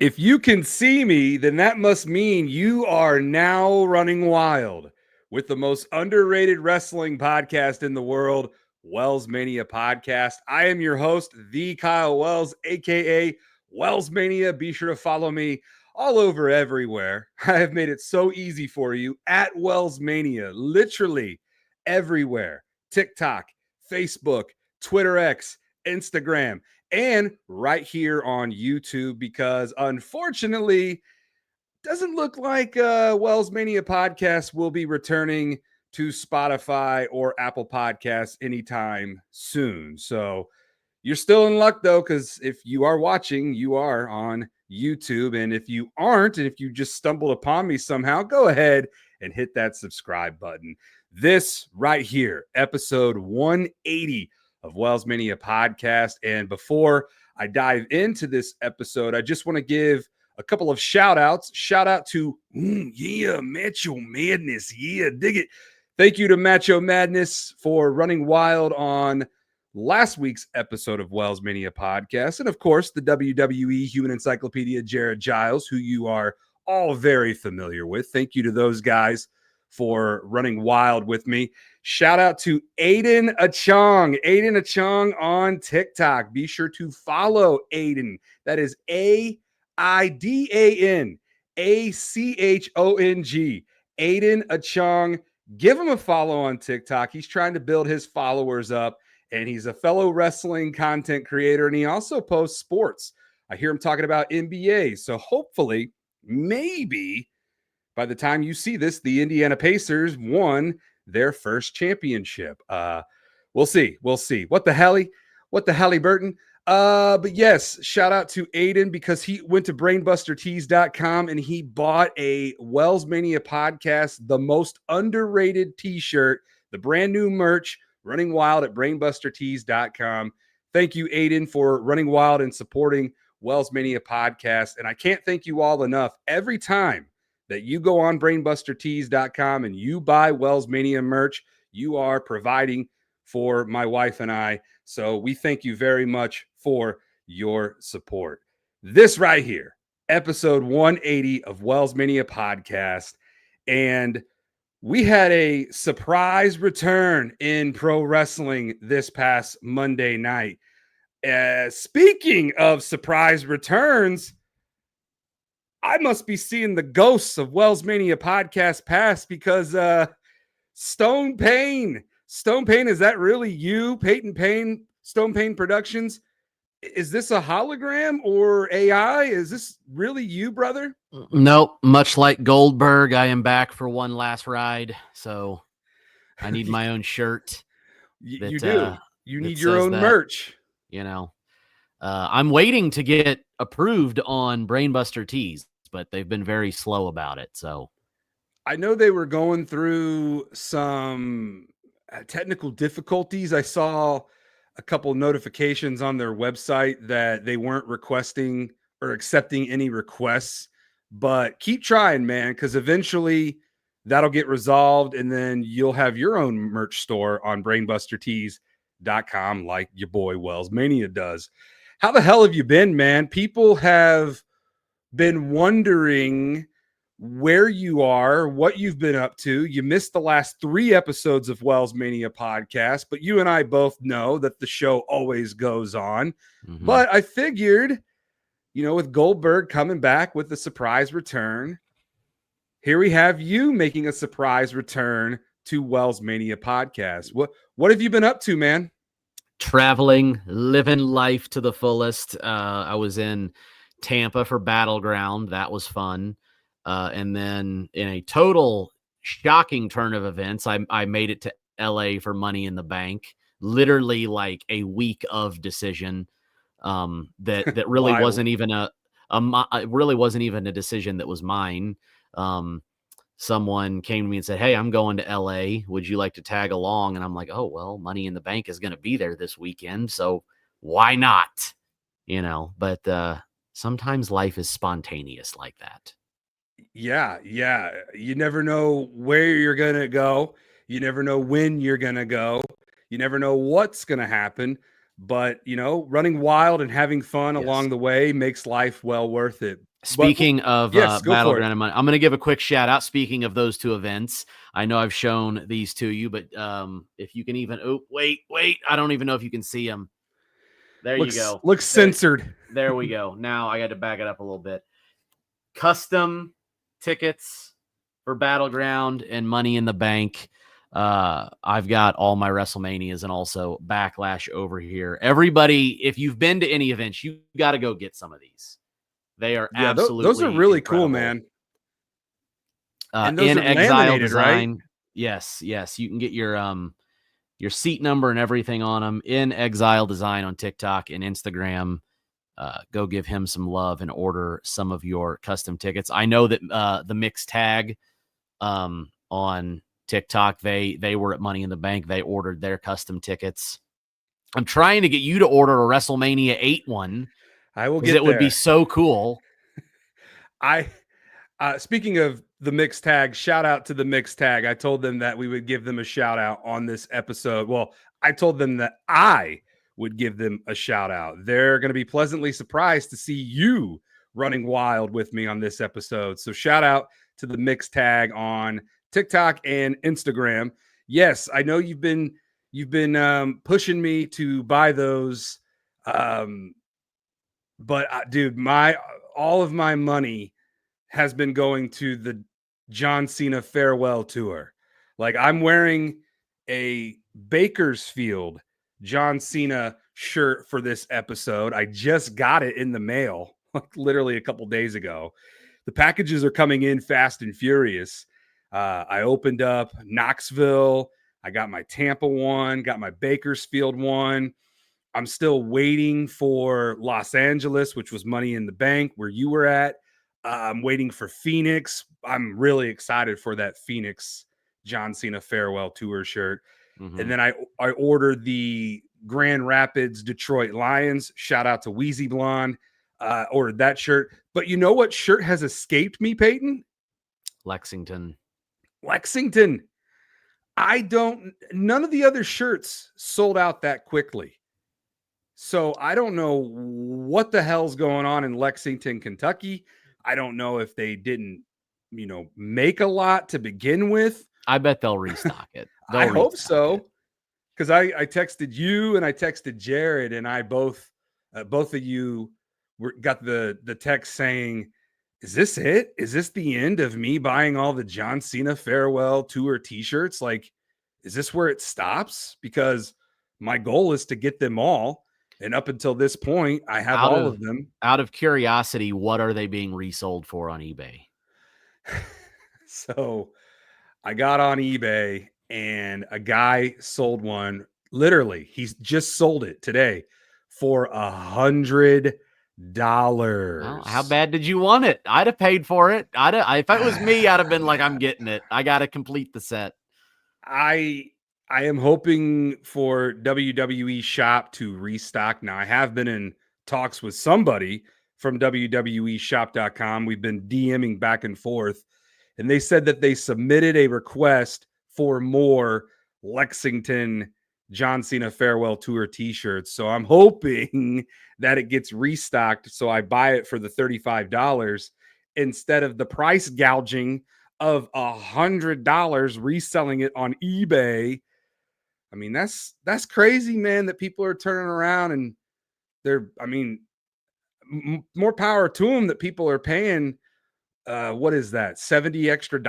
If you can see me, then that must mean you are now running wild with the most underrated wrestling podcast in the world, WellsMania Podcast. I am your host, the Kyle Wells, aka WellsMania. Be sure to follow me all over everywhere. I have made it so easy for you at WellsMania, literally everywhere. TikTok, Facebook, Twitter X, Instagram, and right here on YouTube, because unfortunately, doesn't look like WellsMania Podcast will be returning to Spotify or Apple Podcasts anytime soon. So you're still in luck, though, because if you are watching, you are on YouTube. And if you aren't, and if you just stumbled upon me somehow, go ahead and hit that subscribe button. This right here, episode 180 of WellsMania Podcast. And before I dive into this episode, I just want to give a couple of shout outs. Shout out to Macho Madness. Yeah, dig it. Thank you to Macho Madness for running wild on last week's episode of WellsMania Podcast. And of course, the WWE Human Encyclopedia, Jared Giles, who you are all very familiar with. Thank you to those guys for running wild with me. Shout out to Aiden Achong on TikTok. Be sure to follow Aiden. That is AIDAN ACHONG. Aiden Achong. Give him a follow on TikTok. He's trying to build his followers up, and he's a fellow wrestling content creator, and he also posts sports. I hear him talking about NBA. So hopefully, maybe by the time you see this, the Indiana Pacers won their first championship. We'll see. What the hell, Burton? But yes, shout out to Aiden, because he went to brainbustertees.com and he bought a WellsMania Podcast, the most underrated t-shirt, the brand new merch, running wild at brainbustertees.com. Thank you, Aiden, for running wild and supporting WellsMania Podcast. And I can't thank you all enough. Every time that you go on brainbustertees.com and you buy WellsMania merch, you are providing for my wife and I. So we thank you very much for your support. This right here, episode 180 of WellsMania Podcast. And we had a surprise return in pro wrestling this past Monday night. Speaking of surprise returns, I must be seeing the ghosts of WellsMania Podcast past, because Stone Payne, is that really you, Peyton Payne, Stone Payne Productions? Is this a hologram or AI? Is this really you, brother? Nope. Much like Goldberg, I am back for one last ride. So I need my own shirt. You do. You need your own merch. I'm waiting to get approved on Brainbuster Tees, but they've been very slow about it. So I know they were going through some technical difficulties. I saw a couple notifications on their website that they weren't requesting or accepting any requests, but keep trying, man, because eventually that'll get resolved, and then you'll have your own merch store on brainbustertees.com like your boy WellsMania does. How the hell have you been, man? People have been wondering where you are, what you've been up to. You missed the last 3 episodes of WellsMania Podcast, but you and I both know that the show always goes on. Mm-hmm. But I figured, with Goldberg coming back with the surprise return, here we have you making a surprise return to WellsMania Podcast. What have you been up to, man? Traveling, living life to the fullest. I was in Tampa for Battleground. That was fun. And then in a total shocking turn of events, I made it to LA for Money in the Bank, literally like a week of decision. That really wasn't even it really wasn't even a decision that was mine. Someone came to me and said, "Hey, I'm going to LA. Would you like to tag along?" And I'm like, "Oh, well, Money in the Bank is going to be there this weekend, so why not?" But sometimes life is spontaneous like that. Yeah. You never know where you're going to go. You never know when you're going to go. You never know what's going to happen. But, running wild and having fun along the way makes life well worth it. Speaking of yes, go for it. Battleground and Money, I'm going to give a quick shout out. Speaking of those two events, I know I've shown these to you, but if you can even, wait, I don't even know if you can see them. There you go. Looks censored. There we go. Now I got to back it up a little bit. Custom tickets for Battleground and Money in the Bank. I've got all my WrestleManias and also Backlash over here. Everybody, if you've been to any events, you got to go get some of these. They are absolutely those are really incredible. Cool, man. And those in are Exile design. Right? Yes. You can get your seat number and everything on them in Exile design on TikTok and Instagram. Go give him some love and order some of your custom tickets. I know that the Mixed Tag on TikTok, they were at Money in the Bank. They ordered their custom tickets. I'm trying to get you to order a WrestleMania 8 one. I will get it. Would be so cool. Speaking of the Mixed Tag, shout out to the Mixed Tag. I told them that we would give them a shout out on this episode. Well, I told them that I would give them a shout out. They're going to be pleasantly surprised to see you running wild with me on this episode. So shout out to the Mixed Tag on TikTok and Instagram. Yes, I know you've been pushing me to buy those. But dude, all of my money has been going to the John Cena farewell tour. Like, I'm wearing a Bakersfield John Cena shirt for this episode. I just got it in the mail, like literally a couple days ago. The packages are coming in fast and furious. I opened up Knoxville. I got my Tampa one, got my Bakersfield one. I'm still waiting for Los Angeles, which was Money in the Bank, where you were at. I'm waiting for Phoenix. I'm really excited for that Phoenix John Cena farewell tour shirt. Mm-hmm. And then I ordered the Grand Rapids Detroit Lions. Shout out to Wheezy Blonde. Ordered that shirt. But you know what shirt has escaped me, Peyton? Lexington. None of the other shirts sold out that quickly. So I don't know what the hell's going on in Lexington, Kentucky. I don't know if they didn't, make a lot to begin with. I bet they'll restock it. I hope so. Because I texted you and I texted Jared, and I both of you got the text saying, is this it? Is this the end of me buying all the John Cena farewell tour t-shirts? Like, is this where it stops? Because my goal is to get them all. And up until this point, I have all of them. Out of curiosity, what are they being resold for on eBay? So I got on eBay and a guy sold one. Literally, he's just sold it today for $100. Well, how bad did you want it? I'd have paid for it. If it was me, I'd have been like, I'm getting it. I got to complete the set. I am hoping for WWE Shop to restock. Now, I have been in talks with somebody from WWEshop.com. We've been DMing back and forth, and they said that they submitted a request for more Lexington John Cena farewell tour t-shirts. So I'm hoping that it gets restocked so I buy it for the $35 instead of the price gouging of $100 reselling it on eBay. I mean, that's crazy, man, that people are turning around and more power to them that people are paying. What is that? $70 extra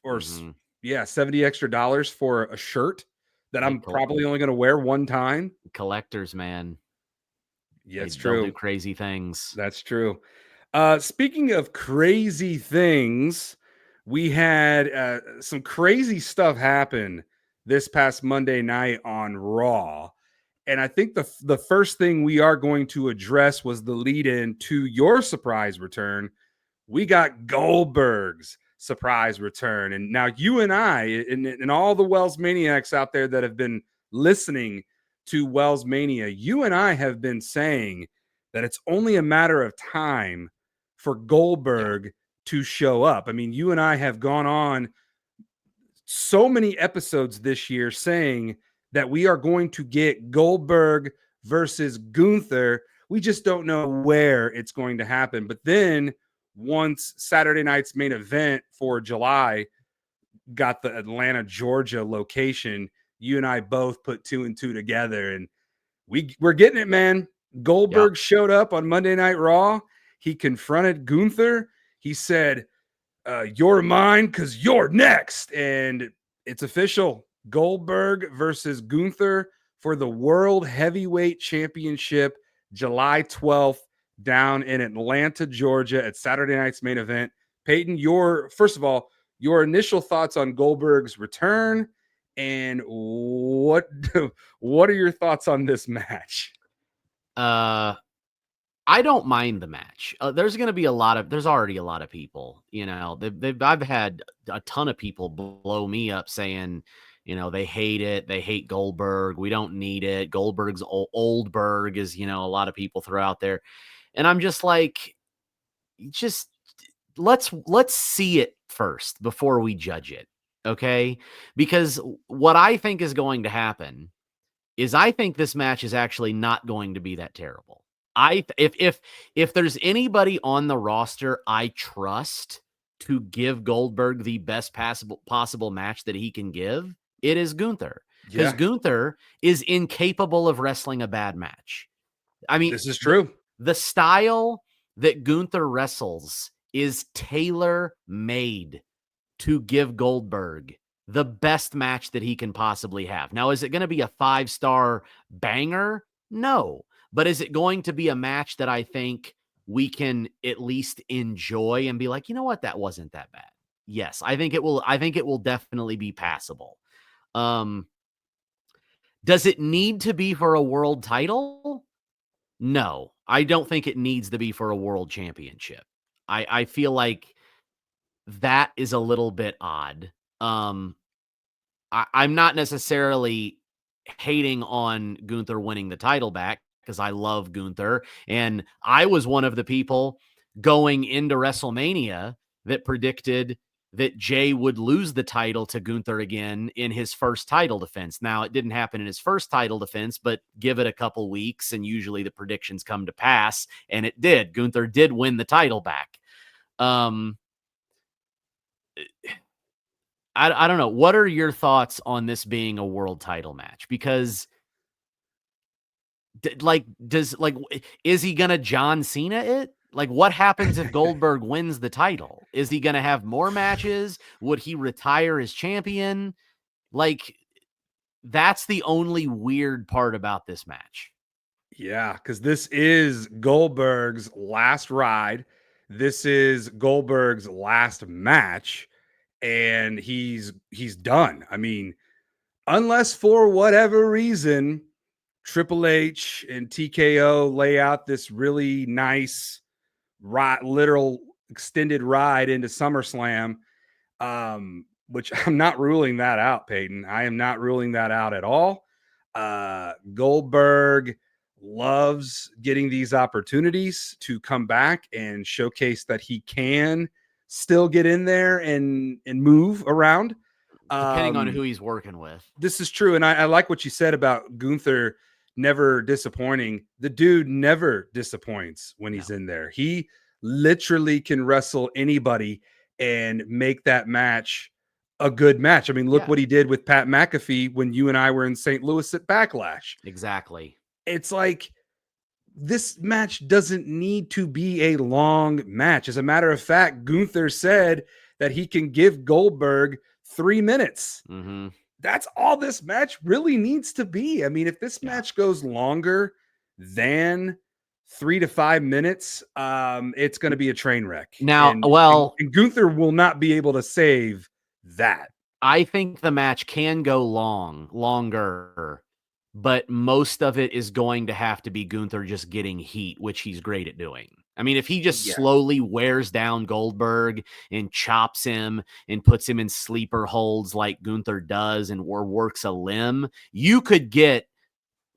or $70 extra for a shirt that I'm probably only going to wear one time. Collectors, man. Yeah, it's true. They'll do crazy things. That's true. Speaking of crazy things, we had some crazy stuff happen this past Monday night on Raw. And I think the first thing we are going to address was the lead-in to your surprise return. We got Goldberg's surprise return. And now you and I, and all the Wells Maniacs out there that have been listening to Wells Mania, you and I have been saying that it's only a matter of time for Goldberg to show up. I mean, you and I have gone on so many episodes this year saying that we are going to get Goldberg versus Gunther We just don't know where it's going to happen. But then once Saturday night's main event for July got the Atlanta, Georgia location, you and I both put 2 and 2 together, and we're getting it, man. Goldberg showed up on Monday Night Raw. He confronted Gunther. He said, you're mine because you're next. And it's official. Goldberg versus Gunther for the World Heavyweight Championship, July 12th, down in Atlanta, Georgia, at Saturday night's main event. Peyton, first of all, your initial thoughts on Goldberg's return, and what are your thoughts on this match? I don't mind the match. There's already a lot of people, I've had a ton of people blow me up saying, they hate it. They hate Goldberg. We don't need it. Goldberg's Oldberg is, a lot of people throw out there. And I'm just like, let's see it first before we judge it. Okay. Because what I think is going to happen is I think this match is actually not going to be that terrible. If there's anybody on the roster I trust to give Goldberg the best possible match that he can give, it is Gunther. Because Gunther is incapable of wrestling a bad match. I mean, this is true. The style that Gunther wrestles is tailor-made to give Goldberg the best match that he can possibly have. Now, is it going to be a 5-star banger? No. But is it going to be a match that I think we can at least enjoy and be like, you know what, that wasn't that bad? Yes, I think it will definitely be passable. Does it need to be for a world title? No, I don't think it needs to be for a world championship. I feel like that is a little bit odd. I'm not necessarily hating on Gunther winning the title back, because I love Gunther. And I was one of the people going into WrestleMania that predicted that Jay would lose the title to Gunther again in his first title defense. Now, it didn't happen in his first title defense, but give it a couple weeks and usually the predictions come to pass, and it did. Gunther did win the title back. I don't know. What are your thoughts on this being a world title match? Because is he gonna John Cena it? Like, what happens if Goldberg wins the title? Is he gonna have more matches? Would he retire as champion? Like, that's the only weird part about this match. Yeah, because this is Goldberg's last ride. This is Goldberg's last match, and he's done. I mean, unless for whatever reason Triple H and TKO lay out this really nice literal extended ride into SummerSlam, which I'm not ruling that out, Peyton. I am not ruling that out at all. Goldberg loves getting these opportunities to come back and showcase that he can still get in there and move around. Depending on who he's working with. This is true. And I like what you said about Gunther never disappointing. The dude never disappoints when he's in there. He literally can wrestle anybody and make that match a good match. I mean, look what he did with Pat McAfee when you and I were in St. Louis at Backlash. Exactly. It's like, this match doesn't need to be a long match. As a matter of fact, Gunther said that he can give Goldberg 3 minutes. Mm-hmm. That's all this match really needs to be. I mean, if this match goes longer than 3 to 5 minutes, it's going to be a train wreck. Now, and Gunther will not be able to save that. I think the match can go longer, but most of it is going to have to be Gunther just getting heat, which he's great at doing. I mean, if he just slowly wears down Goldberg and chops him and puts him in sleeper holds like Gunther does or works a limb, you could get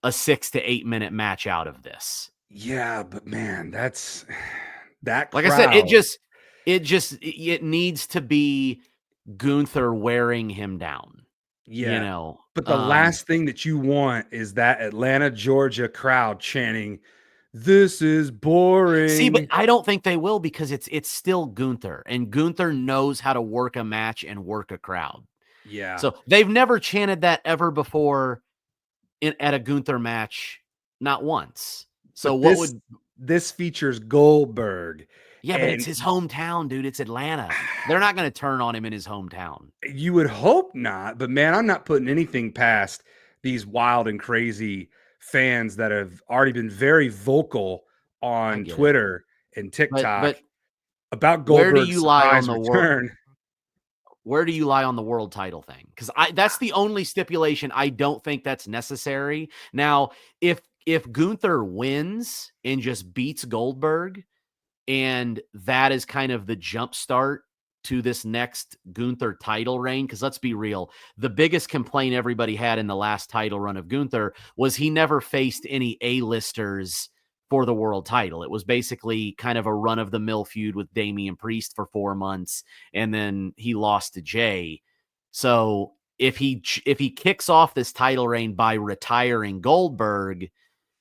a 6 to 8 minute match out of this. Yeah, but man, that's that. Like I said, it needs to be Gunther wearing him down. But the last thing that you want is that Atlanta, Georgia crowd chanting This is See, but boring. I don't think they will because it's still Gunther, and Gunther knows how to work a match and work a crowd. Yeah. So they've never chanted that ever before at a Gunther match, not once. So But what this would this features Goldberg. yeah, but it's And his hometown, dude. It's Atlanta. They're not going to turn on him in his hometown. you would hope not, but man, I'm not putting anything past these wild and crazy fans that have already been very vocal I on get it. Twitter and TikTok But about where do Goldberg's you lie on surprise the world? return. Where do you lie on the world title thing? Because that's the only stipulation. I don't think that's necessary. Now, if Gunther wins and just beats Goldberg, and that is kind of the jump start to this next Gunther title reign, because let's be real, the biggest complaint everybody had in the last title run of Gunther was he never faced any A-listers for the world title. It was basically kind of a run-of-the-mill feud with Damian Priest for 4 months, and then he lost to Jay. So if he kicks off this title reign by retiring Goldberg,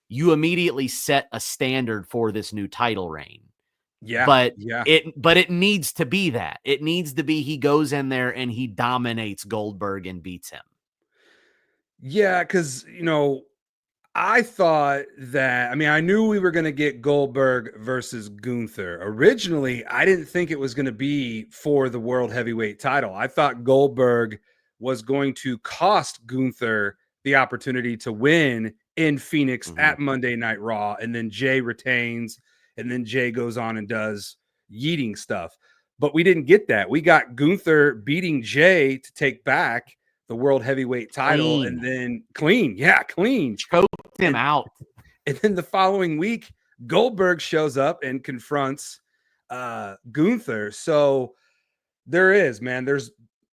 you immediately set a standard for this new title reign. Yeah, But yeah. it needs to be that. It needs to be he goes in there and he dominates Goldberg and beats him. Yeah, because I thought that, I mean, I knew we were going to get Goldberg versus Gunther. Originally, I didn't think it was going to be for the World Heavyweight title. I thought Goldberg was going to cost Gunther the opportunity to win in Phoenix at Monday Night Raw, and then Jay retains, and then Jay goes on and does yeeting stuff. But we didn't get that. We got Gunther beating Jay to take back the World Heavyweight title, and Clean. then clean. Choked him And out. and then the following week, Goldberg shows up and confronts Gunther. So there is, man,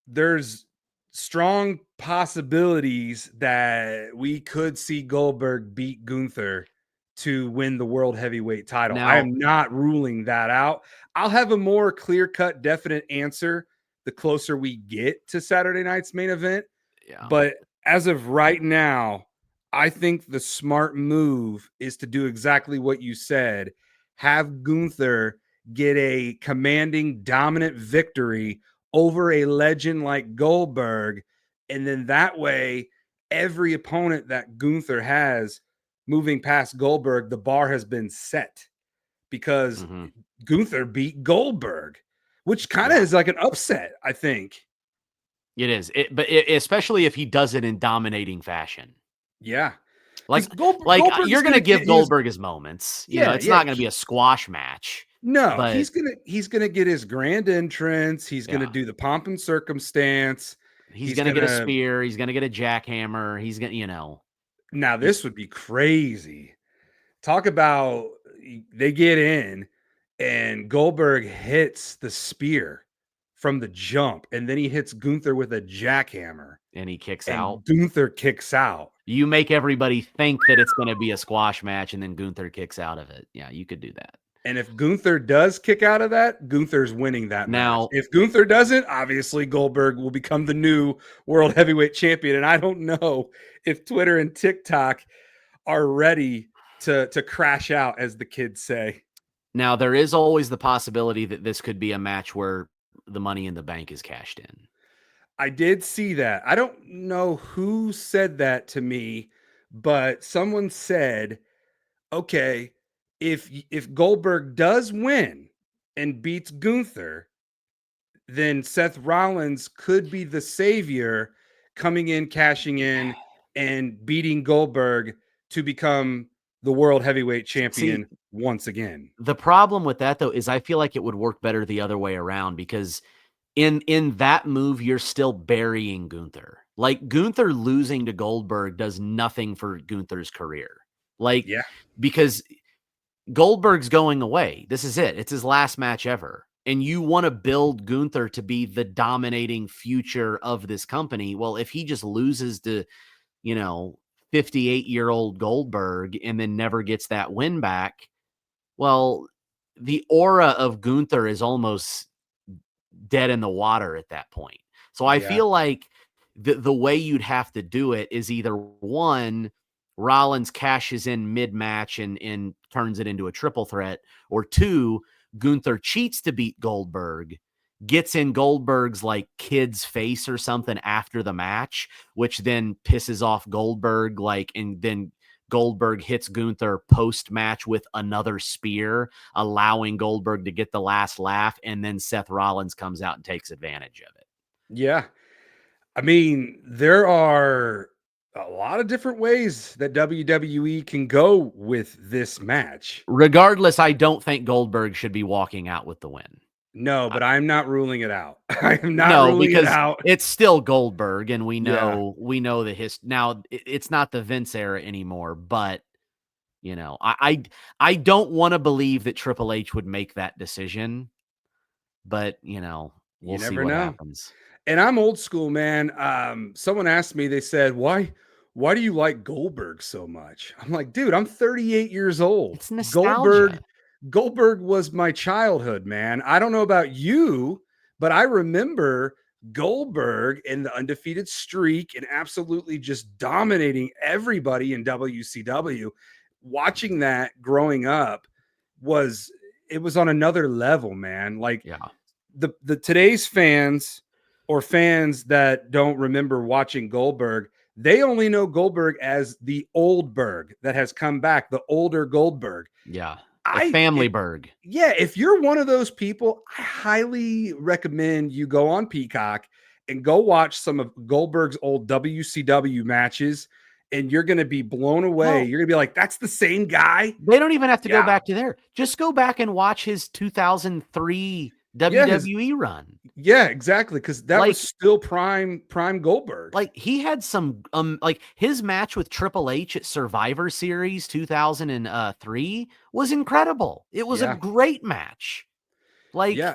there's strong possibilities that we could see Goldberg beat Gunther to win the World Heavyweight title. I Now, am not ruling that out. I'll have a more clear-cut, definite answer the closer we get to Saturday night's main event. yeah. But as of right now, I think the smart move is to do exactly what you said. Have Gunther get a commanding, dominant victory over a legend like Goldberg. And then that way, every opponent that Gunther has moving past Goldberg, the bar has been set because Gunther beat Goldberg, which kind of is like an upset, I think. It is. Especially if he does it in dominating fashion. Yeah. Like Goldberg you're going to give Goldberg his moments. You know, it's not going to be a squash match. No, but he's gonna get his grand entrance. He's gonna do the pomp and circumstance. He's gonna get a spear. He's gonna get a jackhammer. He's gonna, Now this would be crazy. Talk about they get in and Goldberg hits the spear from the jump, and then he hits Gunther with a jackhammer, and he kicks and out. Gunther kicks out. You make everybody think that it's going to be a squash match, and then Gunther kicks out of it. Yeah, you could do that. And if Gunther does kick out of that, Gunther's winning that match. If Gunther doesn't, obviously Goldberg will become the new World Heavyweight Champion. And I don't know if Twitter and TikTok are ready to crash out, as the kids say. Now, there is always the possibility that this could be a match where the Money in the Bank is cashed in. I did see that. I don't know who said that to me, but someone said, okay, if Goldberg does win and beats Gunther, then Seth Rollins could be the savior coming in, cashing in, and beating Goldberg to become the World Heavyweight Champion once again. The problem with that, though, is I feel like it would work better the other way around, because in that move, you're still burying Gunther. Like, Gunther losing to Goldberg does nothing for Gunther's career. Because Goldberg's going away. This is it. It's his last match ever. And you want to build Gunther to be the dominating future of this company. Well, if he just loses to, 58-year-old Goldberg and then never gets that win back, well, the aura of Gunther is almost dead in the water at that point. So I feel like the way you'd have to do it is either one, Rollins cashes in mid-match and turns it into a triple threat, or 2, Gunther cheats to beat Goldberg, gets in Goldberg's like kid's face or something after the match, which then pisses off Goldberg, and then Goldberg hits Gunther post-match with another spear, allowing Goldberg to get the last laugh, and then Seth Rollins comes out and takes advantage of it. Yeah. I mean, there are a lot of different ways that WWE can go with this match. Regardless, I don't think Goldberg should be walking out with the win. No, but I'm not ruling it out. I am not No, ruling it because out. it's still Goldberg, and we Yeah. know the history. Now, it's not the Vince era anymore, but I don't want to believe that Triple H would make that decision, but we'll You see never what know. happens. And I'm old school, man. Someone asked me, they said, why do you like Goldberg so much? I'm like, dude, I'm 38 years old. It's nostalgia. Goldberg was my childhood, man. I don't know about you, but I remember Goldberg in the undefeated streak and absolutely just dominating everybody in WCW. Watching that growing up was on another level, man. Like Yeah. the today's fans or fans that don't remember watching Goldberg, they only know Goldberg as the old Berg that has come back, the older Goldberg. Yeah. The family If, Berg. yeah, if you're one of those people, I highly recommend you go on Peacock and go watch some of Goldberg's old WCW matches, and you're going to be blown away. Well, you're going to be like, that's the same guy. They don't even have to go Yeah. back to there. Just go back and watch his 2003 WWE run. Yeah, exactly. Because that was still prime Goldberg. Like, he had some like his match with Triple H at Survivor Series 2003 was incredible. It was a great match. Like, yeah,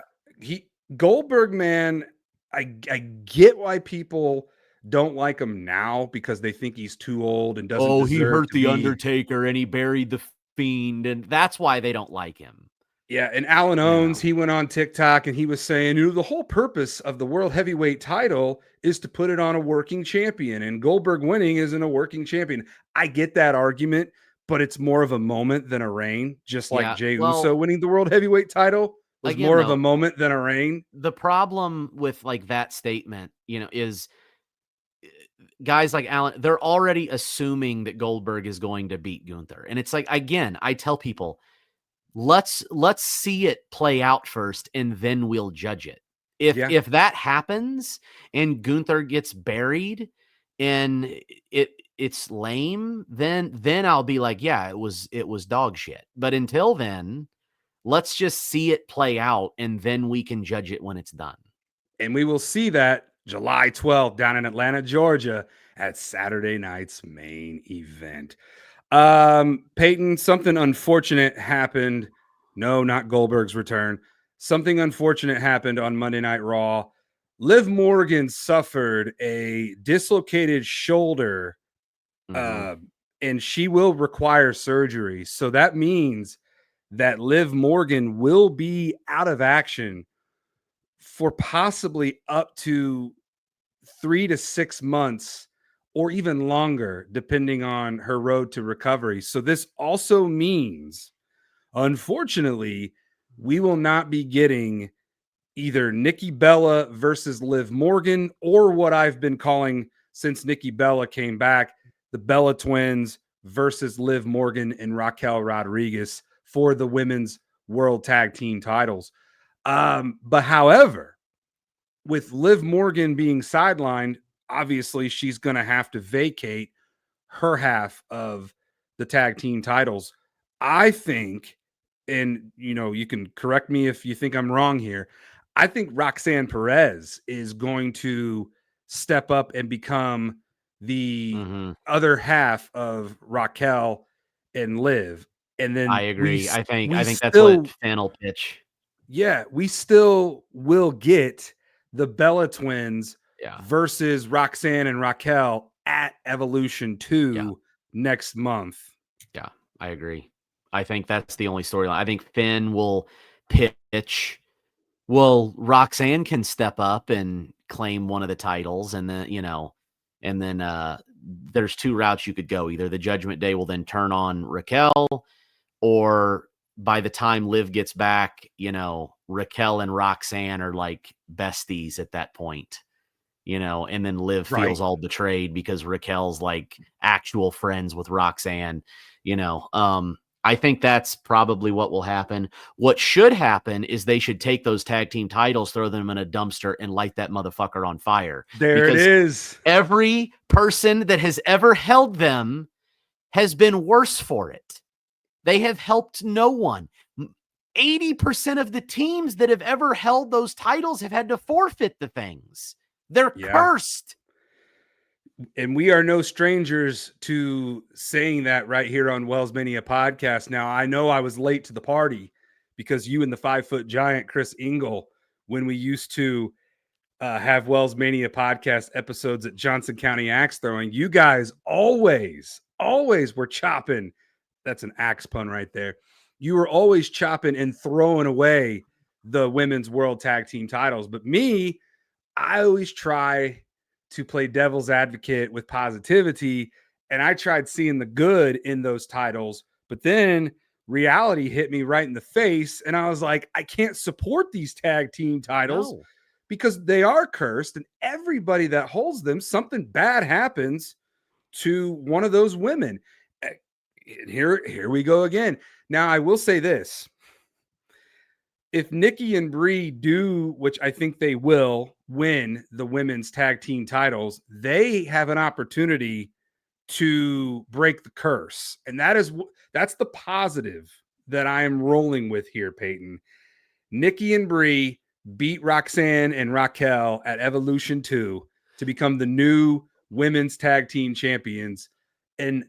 Goldberg, man, I get why people don't like him now because they think he's too old and doesn't deserve he hurt to the be... Undertaker and he buried the Fiend, and that's why they don't like him. Yeah, and Alan Owens, he went on TikTok and he was saying, the whole purpose of the World Heavyweight title is to put it on a working champion, and Goldberg winning isn't a working champion. I get that argument, but it's more of a moment than a reign, just like Jey Uso winning the World Heavyweight title was more of a moment than a reign. The problem with like that statement, is guys like Alan, they're already assuming that Goldberg is going to beat Gunther. And it's like, again, I tell people, let's see it play out first, and then we'll judge it. If that happens and Gunther gets buried and it's lame, then I'll be like, yeah, it was dog shit. But until then, let's just see it play out, and then we can judge it when it's done. And we will see that July 12th down in Atlanta, Georgia at Saturday night's main event. Peyton, something unfortunate happened. No, not Goldberg's return. Something unfortunate happened on Monday Night Raw. Liv Morgan suffered a dislocated shoulder, and she will require surgery. So that means that Liv Morgan will be out of action for possibly up to 3 to 6 months or even longer, depending on her road to recovery. So this also means, unfortunately, we will not be getting either Nikki Bella versus Liv Morgan, or what I've been calling since Nikki Bella came back, the Bella Twins versus Liv Morgan and Raquel Rodriguez for the women's world tag team titles. But however, with Liv Morgan being sidelined, obviously she's going to have to vacate her half of the tag team titles. I think, and you can correct me if you think I'm wrong here, I think Roxanne Perez is going to step up and become the other half of Raquel and Liv. And then I agree. I think still, that's what Finn will pitch. Yeah, we still will get the Bella Twins versus Roxanne and Raquel at Evolution 2 next month. Yeah, I agree. I think that's the only storyline. I think Finn will pitch. Well, Roxanne can step up and claim one of the titles, and then there's two routes you could go. Either the Judgment Day will then turn on Raquel, or by the time Liv gets back, Raquel and Roxanne are like besties at that point, and then Liv feels all betrayed because Raquel's like actual friends with Roxanne, I think that's probably what will happen. What should happen is they should take those tag team titles, throw them in a dumpster, and light that motherfucker on fire. There it is. Every person that has ever held them has been worse for it. They have helped no one. 80% of the teams that have ever held those titles have had to forfeit the things. They're cursed. And we are no strangers to saying that right here on WellsMania Podcast. Now, I know I was late to the party because you and the 5-foot giant, Chris Engel, when we used to have WellsMania Podcast episodes at Johnson County Axe Throwing, you guys always were chopping. That's an axe pun right there. You were always chopping and throwing away the women's world tag team titles. But me, I always try to play devil's advocate with positivity. And I tried seeing the good in those titles, but then reality hit me right in the face. And I was like, I can't support these tag team titles because they are cursed, and everybody that holds them, something bad happens to one of those women. And here we go again. Now, I will say this. If Nikki and Brie do, which I think they will, win the women's tag team titles, they have an opportunity to break the curse. And that's the positive that I am rolling with here, Peyton. Nikki and Brie beat Roxanne and Raquel at Evolution 2 to become the new women's tag team champions. And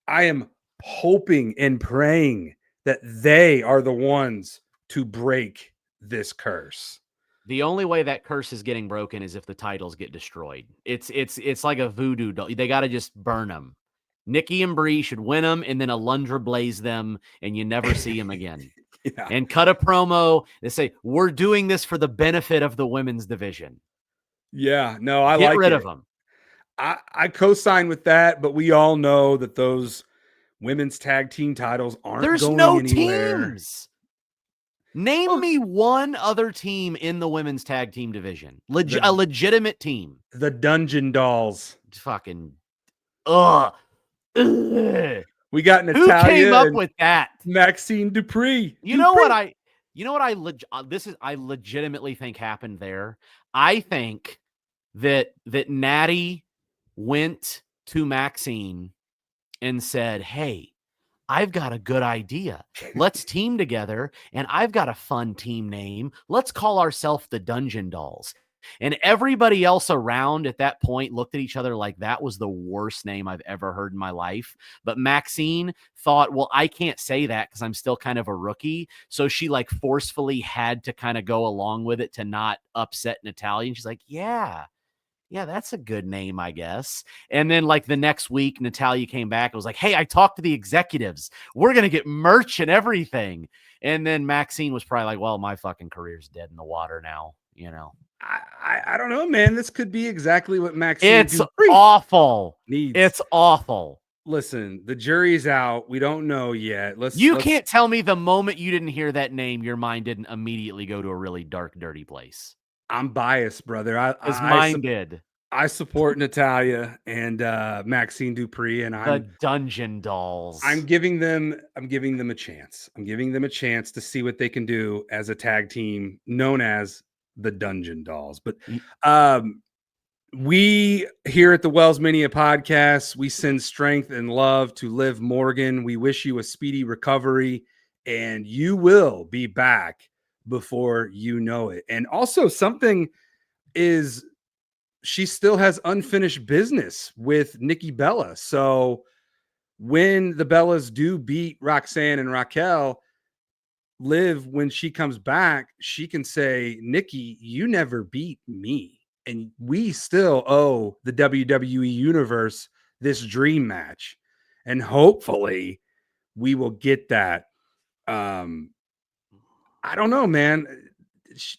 I am hoping and praying that they are the ones to break this curse. The only way that curse is getting broken is if the titles get destroyed. It's like a voodoo doll. They got to just burn them. Nikki and Brie should win them, and then Alundra blaze them, and you never see them again. And cut a promo and say, we're doing this for the benefit of the women's division. Yeah, no, I Get like rid it. of them. I co-sign with that, but we all know that those women's tag team titles aren't going anywhere. Teams. Name me one other team in the women's tag team division. A legitimate team. The Dungeon Dolls. Fucking ugh. We got Natalia. Who came up with that? Maxine Dupree. You know what I legitimately think happened there? I think that Natty went to Maxine and said, "Hey, I've got a good idea. Let's team together, and I've got a fun team name. Let's call ourselves the Dungeon Dolls." And everybody else around at that point looked at each other like that was the worst name I've ever heard in my life. But Maxine thought, well, I can't say that because I'm still kind of a rookie. So she like forcefully had to kind of go along with it to not upset Natalia. And she's like, yeah, that's a good name, I guess. And then like the next week, Natalia came back and was like, hey, I talked to the executives. We're going to get merch and everything. And then Maxine was probably like, well, my fucking career's dead in the water now, I don't know, man. This could be exactly what Maxine Dupree awful needs. It's awful. Listen, the jury's out. We don't know yet. Let's can't tell me the moment you didn't hear that name, your mind didn't immediately go to a really dark, dirty place. I'm biased, brother. Mine did. I support Natalia and Maxine Dupree, and the Dungeon Dolls. I'm giving them a chance. I'm giving them a chance to see what they can do as a tag team known as the Dungeon Dolls. But we here at the WellsMania Podcast, we send strength and love to Liv Morgan. We wish you a speedy recovery, and you will be back before you know it. And also something is she still has unfinished business with Nikki Bella. So when the Bellas do beat Roxanne and Raquel, Liv, when she comes back, she can say, Nikki, you never beat me. And we still owe the WWE Universe this dream match. And hopefully we will get that. I don't know, man. It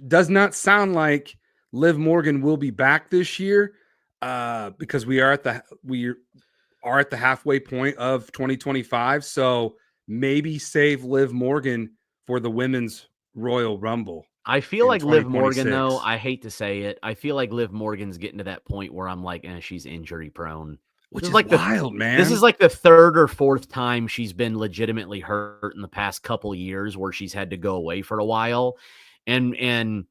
does not sound like Liv Morgan will be back this year. because we are at the halfway point of 2025. So maybe save Liv Morgan for the women's Royal Rumble I feel in like Liv Morgan, though, 2026, I hate to say it, I feel like Liv Morgan's getting to that point where I'm like, she's injury prone. which This is is like the wild, this is man. like the third or fourth time she's been legitimately hurt in the past couple years where she's had to go away for a while. And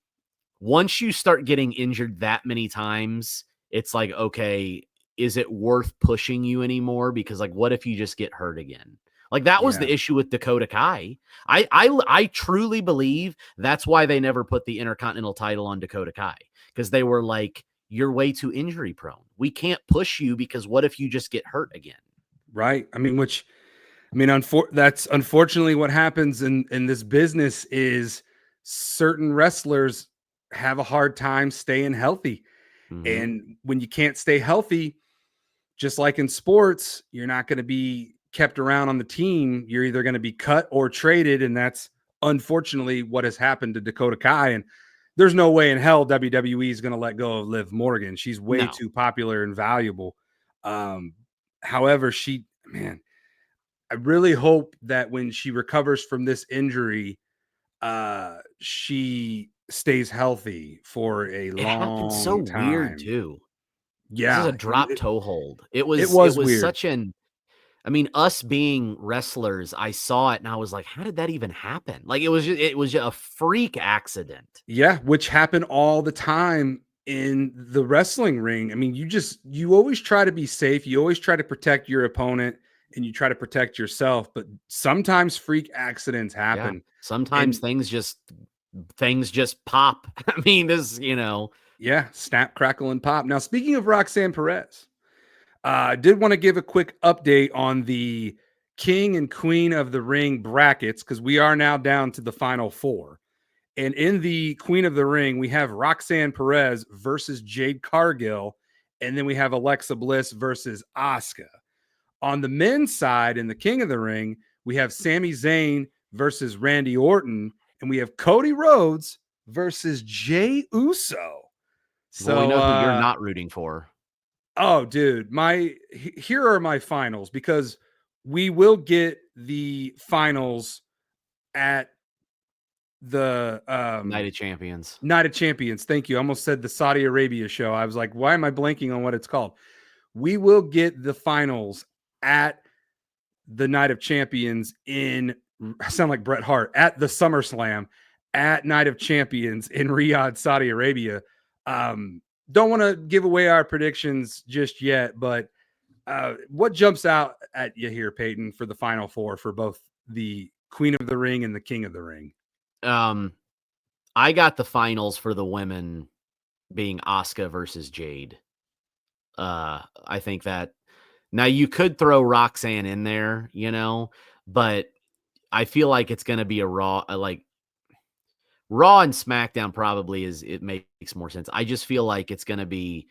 once you start getting injured that many times, it's like, okay, is it worth pushing you anymore? Because like, what if you just get hurt again? Like that was Yeah, the issue with Dakota Kai. I truly believe that's why they never put the Intercontinental title on Dakota Kai, because they were like, you're way too injury prone. We can't push you because what if you just get hurt again? right. That's unfortunately what happens in this business is certain wrestlers have a hard time staying healthy. Mm-hmm. And when you can't stay healthy, just like in sports, you're not going to be kept around on the team. You're either going to be cut or traded. And that's unfortunately what has happened to Dakota Kai. And there's no way in hell WWE is going to let go of Liv Morgan. She's way No, too popular and valuable. Um, However, man, I really hope that when she recovers from this injury, she stays healthy for a it happened so long weird time. too. This is a Yeah, drop toe hold. It it was it was was weird. such an I mean, us being wrestlers, I saw it and I was like, how did that even happen? Like it was just a freak accident. Yeah, which happen all the time in the wrestling ring. I mean, you always try to be safe. You always try to protect your opponent and you try to protect yourself, but sometimes freak accidents Yeah. happen. Sometimes And things just pop. I mean, this. yeah, snap, crackle, and pop. Now, speaking of Roxanne Perez, I did want to give a quick update on the King and Queen of the Ring brackets because we are now down to the final four. And in the Queen of the Ring, we have Roxanne Perez versus Jade Cargill. And then we have Alexa Bliss versus Asuka. On the men's side, in the King of the Ring, we have Sami Zayn versus Randy Orton. And we have Cody Rhodes versus Jey Uso. Well, we So, know who you're not rooting for. oh, dude, here are my finals because we will get the finals at the Night of Champions. Night of Champions. Thank you. I almost said the Saudi Arabia show. I was like, why am I blanking on what it's called? We will get the finals at the Night of Champions I sound like Bret Hart, at the SummerSlam at Night of Champions in Riyadh, Saudi Arabia. Don't want to give away our predictions just yet, but what jumps out at you here, Peyton, for the final four for both the Queen of the Ring and the King of the Ring? I got the finals for the women being Asuka versus Jade. I think that now you could throw Roxanne in there, but I feel like it's going to be a Raw, Raw and SmackDown probably it makes more sense. I just feel like it's going to be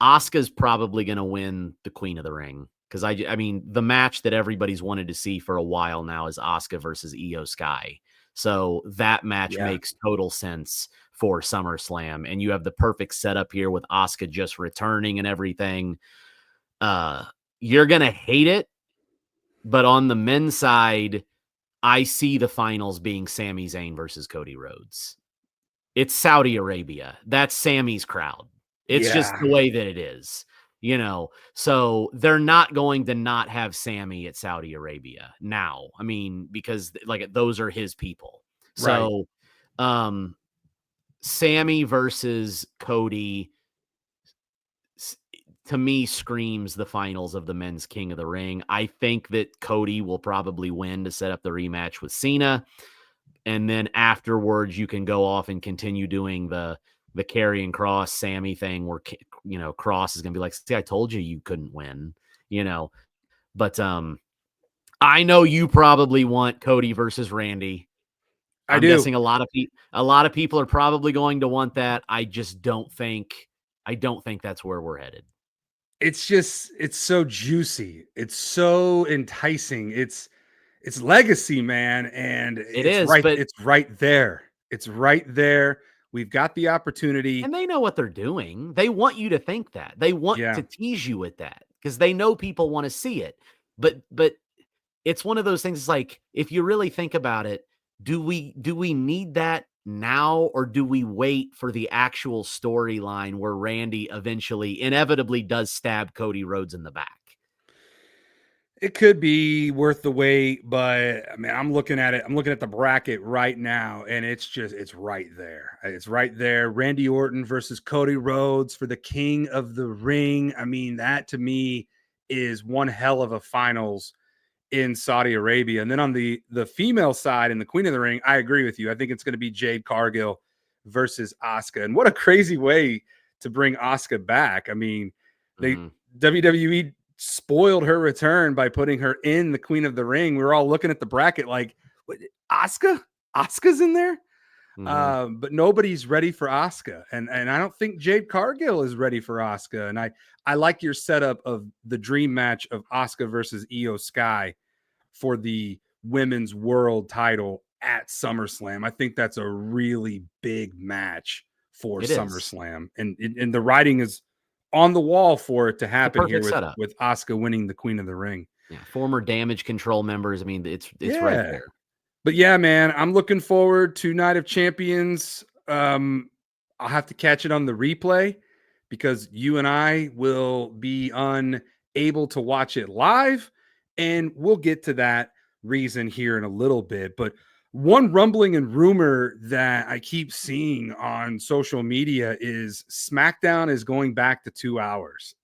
Asuka's probably going to win the Queen of the Ring because I mean the match that everybody's wanted to see for a while now is Asuka versus Io Sky. So that match Yeah. makes total sense for SummerSlam, and you have the perfect setup here with Asuka just returning and everything. You're gonna hate it, but on the men's side, I see the finals being Sami Zayn versus Cody Rhodes. It's Saudi Arabia. That's Sammy's crowd. It's just Yeah. the way that it is, So they're not going to not have Sammy at Saudi Arabia now. I mean, because like those are his people. Right. So, Sammy versus Cody to me screams the finals of the men's King of the Ring. I think that Cody will probably win to set up the rematch with Cena. And then afterwards, you can go off and continue doing the Karrion Kross Sammy thing where, Cross is going to be like, see, I told you couldn't win, But I know you probably want Cody versus Randy. I I'm do. guessing a lot of people are probably going to want that. I don't think that's where we're headed. It's so juicy. It's so enticing. It's legacy, man, and It is, but it's right there. It's right there We've got the opportunity. And they know what they're doing. They want you to think that. They want to tease you with that because they know people want to see it. But it's one of those things. It's like, if you really think about it, do we need that now, or do we wait for the actual storyline where Randy eventually inevitably does stab Cody Rhodes in the back? It could be worth the wait, but I mean, I'm looking at it. I'm looking at the bracket right now, and it's right there. It's right there. Randy Orton versus Cody Rhodes for the King of the Ring. I mean, that to me is one hell of a finals in Saudi Arabia. And then on the female side in the Queen of the Ring, I agree with you. I think it's going to be Jade Cargill versus Asuka. And what a crazy way to bring Asuka back. I mean, WWE spoiled her return by putting her in the Queen of the Ring. We were all looking at the bracket like, what, Asuka's in there? But nobody's ready for Asuka. And I don't think Jade Cargill is ready for Asuka. And I like your setup of the dream match of Asuka versus Io Sky for the women's world title at SummerSlam. I think that's a really big match for SummerSlam. And the writing is on the wall for it to happen here with Asuka winning the Queen of the Ring. Yeah, former Damage Control members. I mean, it's right there. But yeah, man, I'm looking forward to Night of Champions. I'll have to catch it on the replay because you and I will be unable to watch it live, and we'll get to that reason here in a little bit. But one rumbling and rumor that I keep seeing on social media is SmackDown is going back to 2 hours.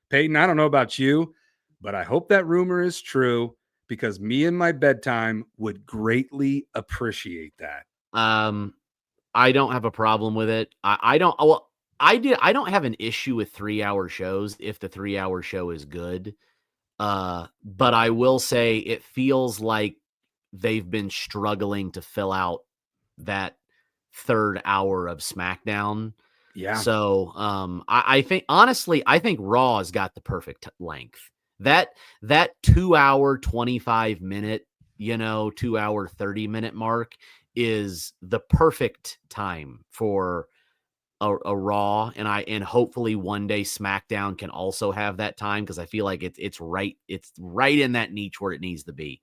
Peyton, I don't know about you, but I hope that rumor is true because me and my bedtime would greatly appreciate that. I don't have a problem with it. I don't have an issue with 3-hour shows if the 3-hour show is good. But I will say it feels like they've been struggling to fill out that third hour of SmackDown. Yeah. So I think, honestly, I think Raw has got the perfect length. That 2 hour, 25 minute, 2 hour, 30-minute mark is the perfect time for a Raw. And hopefully one day SmackDown can also have that time, because I feel like it's right in that niche where it needs to be.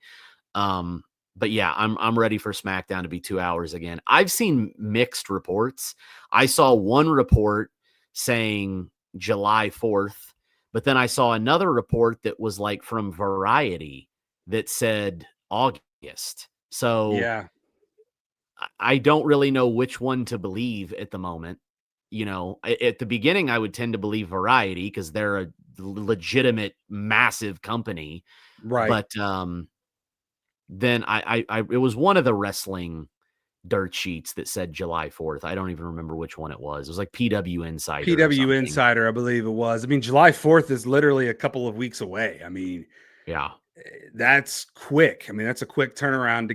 But yeah, I'm ready for SmackDown to be 2 hours again. I've seen mixed reports. I saw one report saying July 4th, but then I saw another report that was like from Variety that said August. So yeah, I don't really know which one to believe at the moment. At the beginning, I would tend to believe Variety because they're a legitimate, massive company. right. But then it was one of the wrestling dirt sheets that said July 4th. I don't even remember which one it was. It was like PW Insider. PW Insider, I believe it was. I mean, July 4th is literally a couple of weeks away. I mean, yeah, that's quick. I mean, that's a quick turnaround to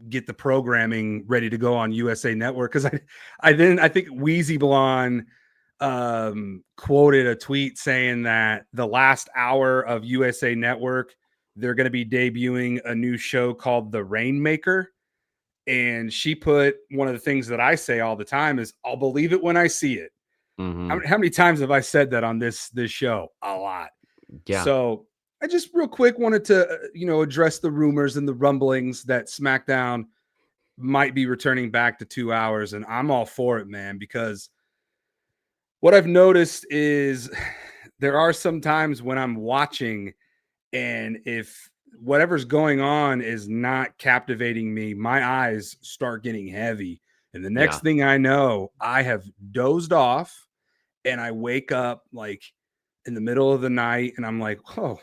get the programming ready to go on USA Network. Because I think Wheezy Blonde quoted a tweet saying that the last hour of USA Network, they're going to be debuting a new show called The Rainmaker. And she put, one of the things that I say all the time is, I'll believe it when I see it. Mm-hmm. How many times have I said that on this show? A lot. Yeah. So I just real quick wanted to, address the rumors and the rumblings that SmackDown might be returning back to 2 hours. And I'm all for it, man, because what I've noticed is there are some times when I'm watching, and if whatever's going on is not captivating me, my eyes start getting heavy. And the next thing I know, I have dozed off and I wake up like in the middle of the night and I'm like, oh,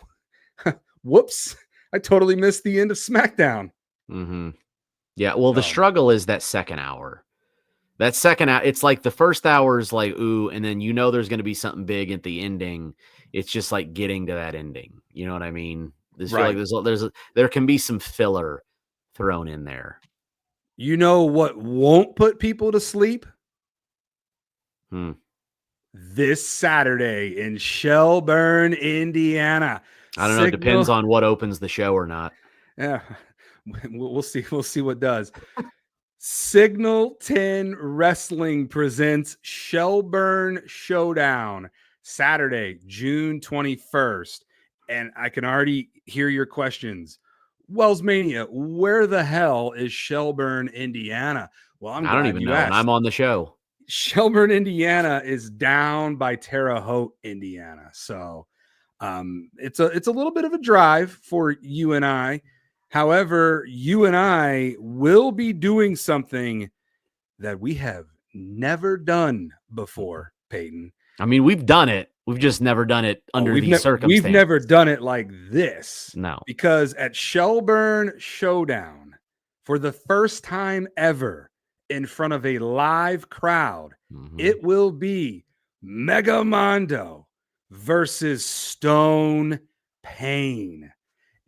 whoops, I totally missed the end of SmackDown. Mm-hmm. Yeah. Well, the struggle is that second hour. That second hour, it's like the first hour is like, ooh, and then there's going to be something big at the ending. It's just like getting to that ending. You know what I mean? Right. Feel like there can be some filler thrown in there. You know what won't put people to sleep? This Saturday in Shelburne, Indiana. I don't know. It depends on what opens the show or not. Yeah, we'll see. We'll see what does. Signal 10 Wrestling presents Shelburne Showdown, Saturday, June 21st. And I can already hear your questions. WellsMania, where the hell is Shelburne, Indiana? Well, I'm I don't glad even you know, and asked. I'm on the show. Shelburne, Indiana is down by Terre Haute, Indiana. So it's a little bit of a drive for you and I. However, you and I will be doing something that we have never done before, Peyton. I mean, we've done it. We've just never done it under these We've circumstances. never done it like this. No. Because at Shelburne Showdown, for the first time ever in front of a live crowd, it will be Mega Mondo versus Stone Pain.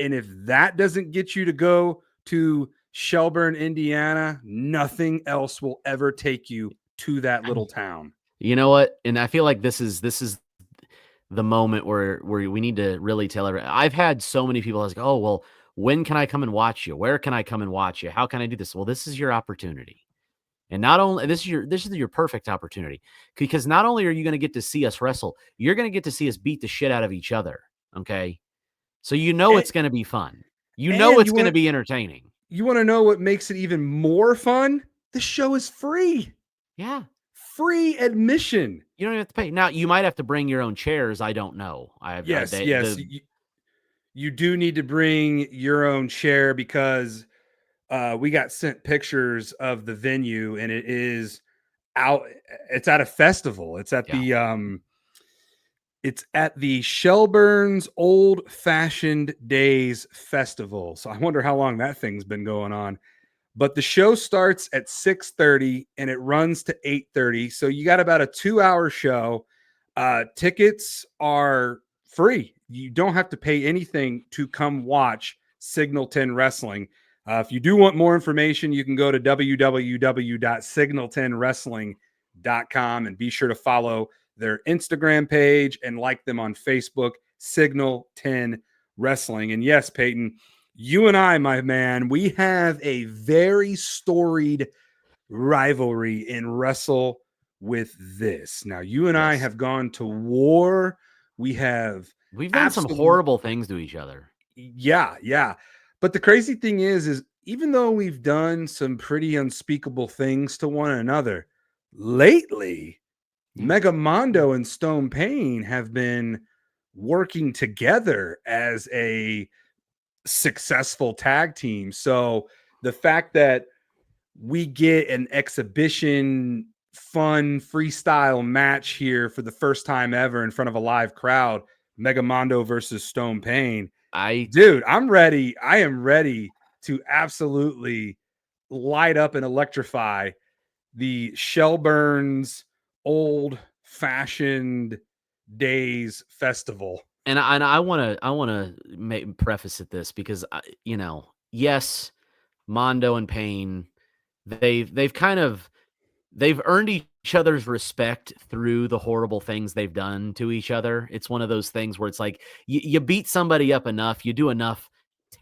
And if that doesn't get you to go to Shelburne, Indiana, nothing else will ever take you to that little town. You know what? And I feel like this is the moment where we need to really tell everyone. I've had so many people ask, "Oh, well, when can I come and watch you? Where can I come and watch you? How can I do this?" Well, this is your opportunity. And not only this is your perfect opportunity, because not only are you going to get to see us wrestle, you're going to get to see us beat the shit out of each other. Okay. So it's going to be fun. It's going to be entertaining. You want to know what makes it even more fun? The show is free. Yeah. Free admission. You don't have to pay. Now, you might have to bring your own chairs. I don't know. Yes. You do need to bring your own chair because we got sent pictures of the venue and it's at a festival. It's at the Shelburne's Old Fashioned Days Festival. So I wonder how long that thing's been going on. But the show starts at 6:30 and it runs to 8:30. So you got about a 2-hour show. Tickets are free. You don't have to pay anything to come watch Signal 10 Wrestling. If you do want more information, you can go to www.signal10wrestling.com and be sure to follow their Instagram page and like them on Facebook, Signal 10 Wrestling. And yes, Peyton, you and I, my man, we have a very storied rivalry in Wrestle with this. Now, you and I have gone to war. We've done some horrible things to each other. Yeah. But the crazy thing is even though we've done some pretty unspeakable things to one another, lately, Mega Mondo and Stone Pain have been working together as a successful tag team. So the fact that we get an exhibition, fun, freestyle match here for the first time ever in front of a live crowd, Mega Mondo versus Stone Pain. I'm ready. I am ready to absolutely light up and electrify the Shelburne's Old Fashioned Days Festival. And I want to preface at this because yes, Mondo and Pain, they've earned each other's respect through the horrible things they've done to each other. It's one of those things where it's like you beat somebody up enough, you do enough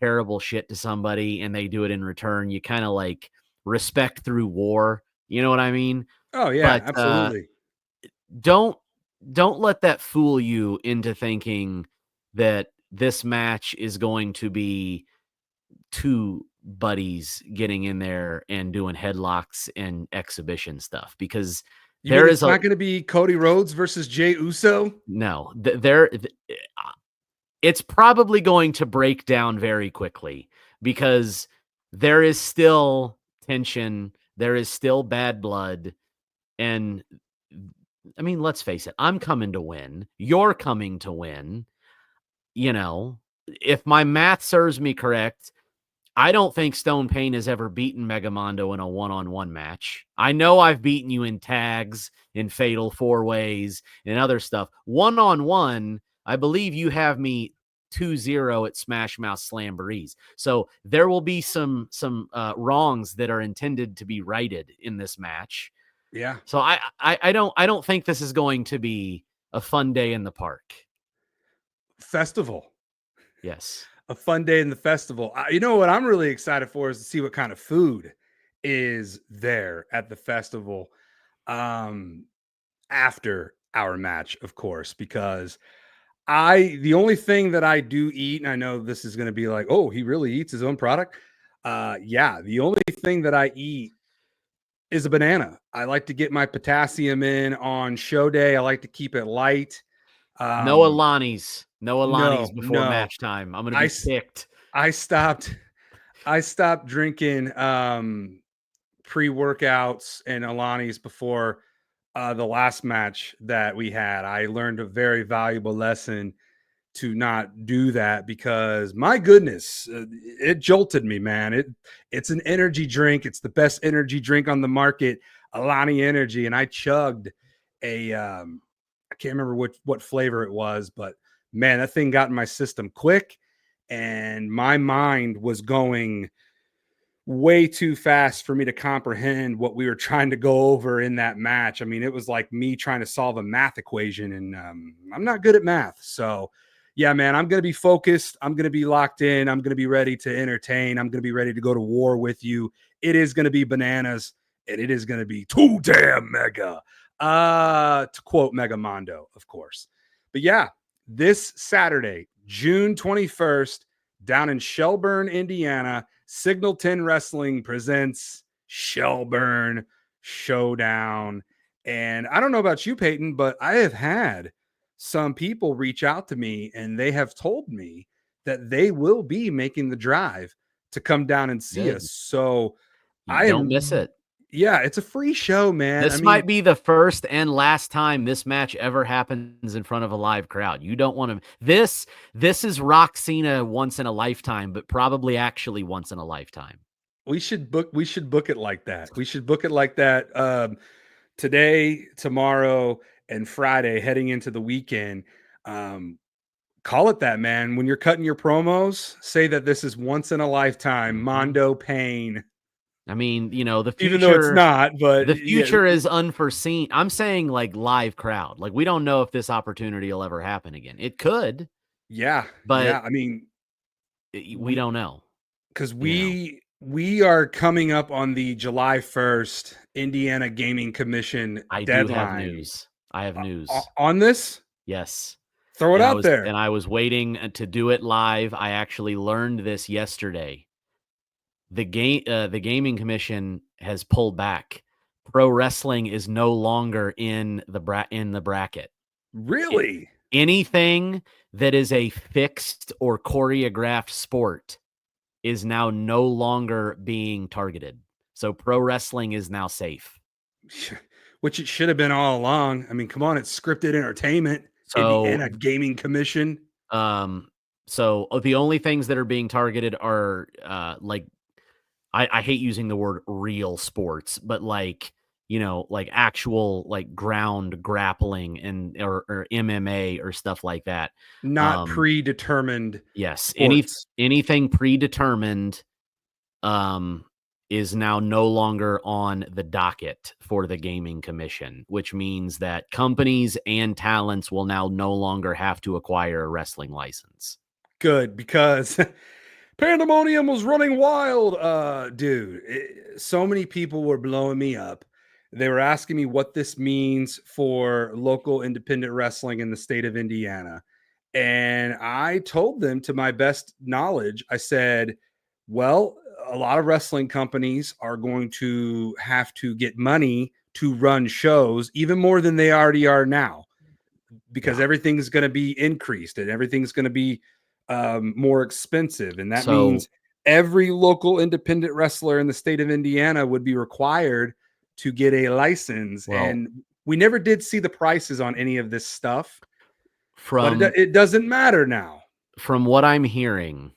terrible shit to somebody and they do it in return. You kind of like respect through war. You know what I mean? Oh yeah, but, absolutely. Don't let that fool you into thinking that this match is going to be two buddies getting in there and doing headlocks and exhibition stuff, because it's not going to be Cody Rhodes versus Jey Uso. No, it's probably going to break down very quickly because there is still tension. There is still bad blood. And I mean, let's face it, I'm coming to win. You're coming to win. If my math serves me correct, I don't think Stone Pain has ever beaten Mega Mondo in a one-on-one match. I know I've beaten you in tags, in fatal four-ways, and other stuff. One-on-one, I believe you have me 2-0 at Smash Mouth Slamborees. So there will be some wrongs that are intended to be righted in this match. Yeah. So I don't think this is going to be a fun day in the park. Festival. Yes. A fun day in the festival. You know what I'm really excited for is to see what kind of food is there at the festival after our match, of course, because the only thing that I do eat, and I know this is going to be like, oh, he really eats his own product. Yeah, the only thing that I eat is a banana. I like to get my potassium in on show day. I like to keep it light. No Alani's. No Alani's before No. match time. I'm going to be picked. I stopped drinking pre-workouts and Alani's before the last match that we had. I learned a very valuable lesson to not do that because my goodness, it jolted me, man. It's an energy drink. It's the best energy drink on the market, Alani Energy, and I chugged a I can't remember what flavor it was, but man, that thing got in my system quick, and my mind was going way too fast for me to comprehend what we were trying to go over in that match. I mean, it was like me trying to solve a math equation, and I'm not good at math. So, yeah, man, I'm going to be focused. I'm going to be locked in. I'm going to be ready to entertain. I'm going to be ready to go to war with you. It is going to be bananas, and it is going to be too damn mega. To quote Mega Mondo, of course. But yeah, this Saturday, June 21st, down in Shelburne, Indiana, Signal 10 Wrestling presents Shelburne Showdown. And I don't know about you, Peyton, but I have had some people reach out to me and they have told me that they will be making the drive to come down and see us. So You don't miss it. Yeah, it's a free show, man. This might be the first and last time this match ever happens in front of a live crowd. You don't want to. This is Rock Cena once in a lifetime, but probably actually once in a lifetime. We should book it like that. We should book it like that. Today, tomorrow, and Friday, heading into the weekend. Call it that, man. When you're cutting your promos, say that this is once in a lifetime. Mondo pain. I mean, the future, even though it's not, but the future is unforeseen. I'm saying like live crowd. Like we don't know if this opportunity will ever happen again. It could. Yeah. But yeah, I mean, we don't know. Because we are coming up on the July 1st Indiana Gaming Commission deadline. Do have news. I have news. On this? Yes. Throw it out there. And I was waiting to do it live. I actually learned this yesterday. The gaming commission has pulled back. Pro wrestling is no longer in the bracket. Really? Anything that is a fixed or choreographed sport is now no longer being targeted. So pro wrestling is now safe. Which it should have been all along. I mean, come on, it's scripted entertainment. So Indiana Gaming Commission. So the only things that are being targeted are I hate using the word real sports, but like actual like ground grappling and or MMA or stuff like that. Not predetermined. Yes. Anything predetermined is now no longer on the docket for the gaming commission, which means that companies and talents will now no longer have to acquire a wrestling license. Good, because pandemonium was running wild. Dude, so many people were blowing me up. They were asking me what this means for local independent wrestling in the state of Indiana. And I told them, to my best knowledge, I said, well, a lot of wrestling companies are going to have to get money to run shows, even more than they already are now, because everything's going to be increased and everything's going to be more expensive. And that means every local independent wrestler in the state of Indiana would be required to get a license. And we never did see the prices on any of this stuff, but it doesn't matter now. From what I'm hearing,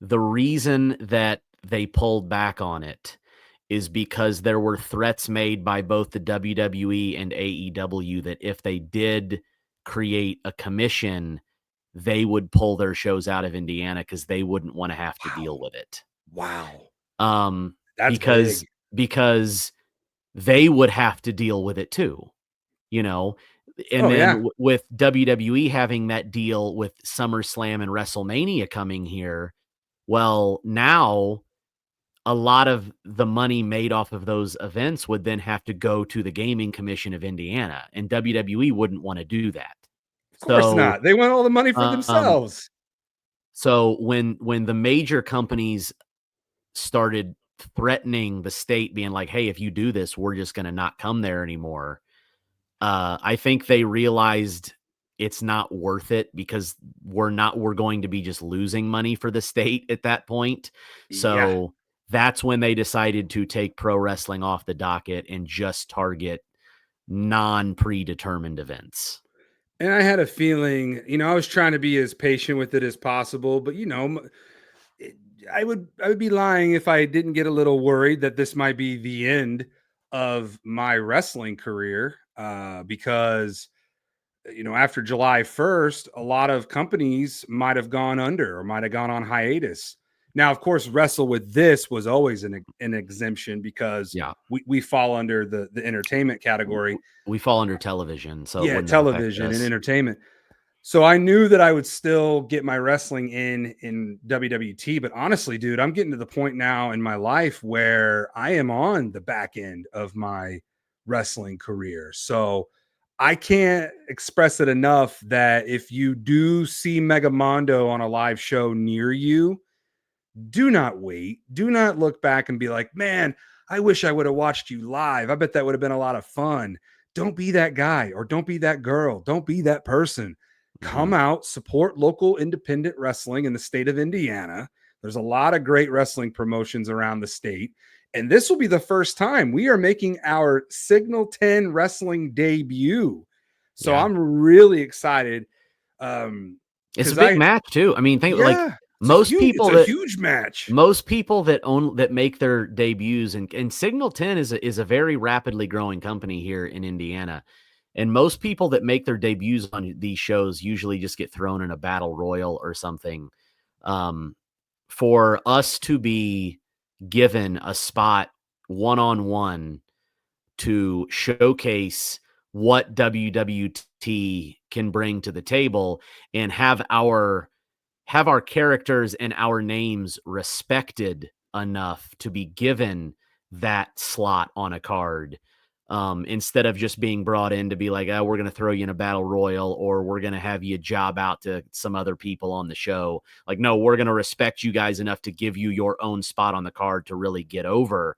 the reason that they pulled back on it is because there were threats made by both the WWE and AEW that if they did create a commission, they would pull their shows out of Indiana because they wouldn't want to have to deal with it. Wow. That's because they would have to deal with it too, and with WWE having that deal with SummerSlam and WrestleMania coming here, well, now a lot of the money made off of those events would then have to go to the Gaming Commission of Indiana, and WWE wouldn't want to do that. Of course So, not. They want all the money for um, themselves. so when the major companies started threatening the state, being like, "Hey, if you do this, we're just going to not come there anymore," I think they realized it's not worth it because we're going to be just losing money for the state at that point. Yeah. So that's when they decided to take pro wrestling off the docket and just target non-predetermined events. And I had a feeling, I was trying to be as patient with it as possible, but it- I would be lying if I didn't get a little worried that this might be the end of my wrestling career, because after July 1st, a lot of companies might have gone under or might have gone on hiatus. Now, of course, Wrestle With This was always an exemption because Yeah. we fall under the entertainment category. We fall under television, so it Yeah, wouldn't have affected television and us. entertainment. So I knew that I would still get my wrestling in WWT, but honestly, dude, I'm getting to the point now in my life where I am on the back end of my wrestling career. So I can't express it enough that if you do see Mega Mondo on a live show near you, do not wait. Do not look back and be like, man, I wish I would have watched you live. I bet that would have been a lot of fun. Don't be that guy or don't be that girl. Don't be that person. Come Mhm. out, support local independent wrestling in the state of Indiana. There's a lot of great wrestling promotions around the state. And this will be the first time we are making our Signal 10 wrestling debut. So Yeah. I'm really excited. It's a Because big match too. I mean, think like yeah, it's a huge match. most people that make their debuts, and Signal 10 is a very rapidly growing company here in Indiana. And most people that make their debuts on these shows usually just get thrown in a battle royal or something. Um, for us to be given a spot one-on-one to showcase what WWT can bring to the table and have our characters and our names respected enough to be given that slot on a card, instead of just being brought in to be like, oh, we're going to throw you in a battle royal or we're going to have you job out to some other people on the show. Like, no, we're going to respect you guys enough to give you your own spot on the card to really get over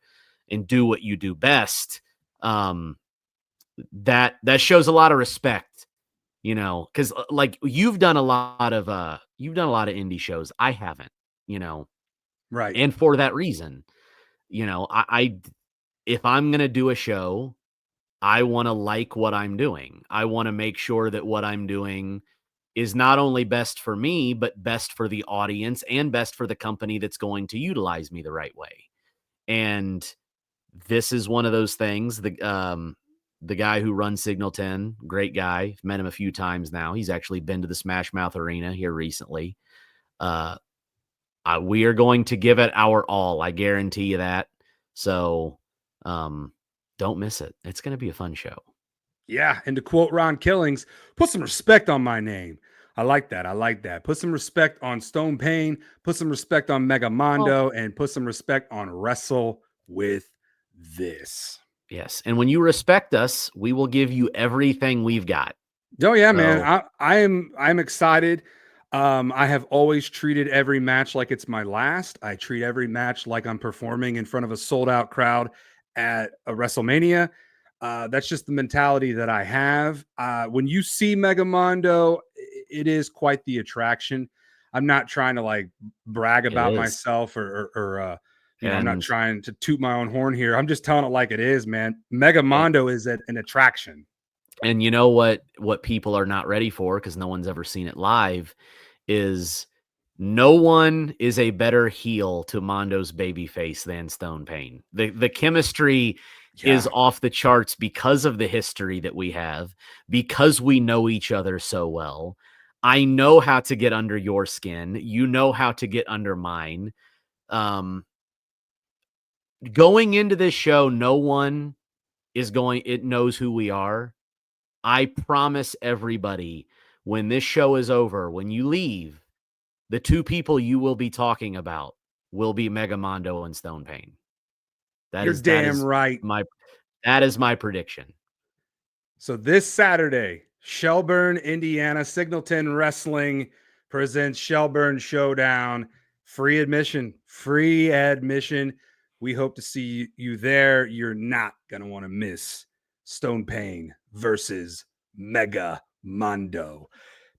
and do what you do best. Um, that shows a lot of respect, because like you've done a lot of indie shows. I haven't, you know, Right. and for that reason, I if I'm gonna do a show, I want to like what I'm doing. I want to make sure that what I'm doing is not only best for me, but best for the audience and best for the company that's going to utilize me the right way. And this is one of those things. The guy who runs Signal 10, great guy. Met him a few times now. He's actually been to the Smash Mouth Arena here recently. Uh, we are going to give it our all. I guarantee you that. So, don't miss it. It's going to be a fun show. Yeah. And to quote Ron Killings, put some respect on my name. I like that. I like that. Put some respect on Stone Pain, put some respect on Mega Well, Mondo, and put some respect on Wrestle With This. yes. And when you respect us, we will give you everything we've got. Oh yeah, man. So, I'm excited. I have always treated every match like it's my last. I treat every match like I'm performing in front of a sold out crowd at a WrestleMania. That's just the mentality that I have. When you see Mega Mondo, it is quite the attraction. I'm not trying to like brag it about is. myself I'm not And trying to toot my own horn here. I'm just telling it like it is, man. Mega Mondo is an attraction. And you know what people are not ready for, because no one's ever seen it live, is no one is a better heel to Mondo's babyface than Stone Pain. The chemistry is Yeah. off the charts because of the history that we have, because we know each other so well. I know how to get under your skin. You know how to get under mine. Um, Going into this show, no one it knows who we are. I promise everybody, when this show is over, when you leave, the two people you will be talking about will be Mega Mondo and Stone Pain. You're damn right. That is my prediction. So this Saturday, Shelburne, Indiana, Signalton Wrestling presents Shelburne Showdown. Free admission. We hope to see you there. You're not going to want to miss Stone Pain versus Mega Mondo.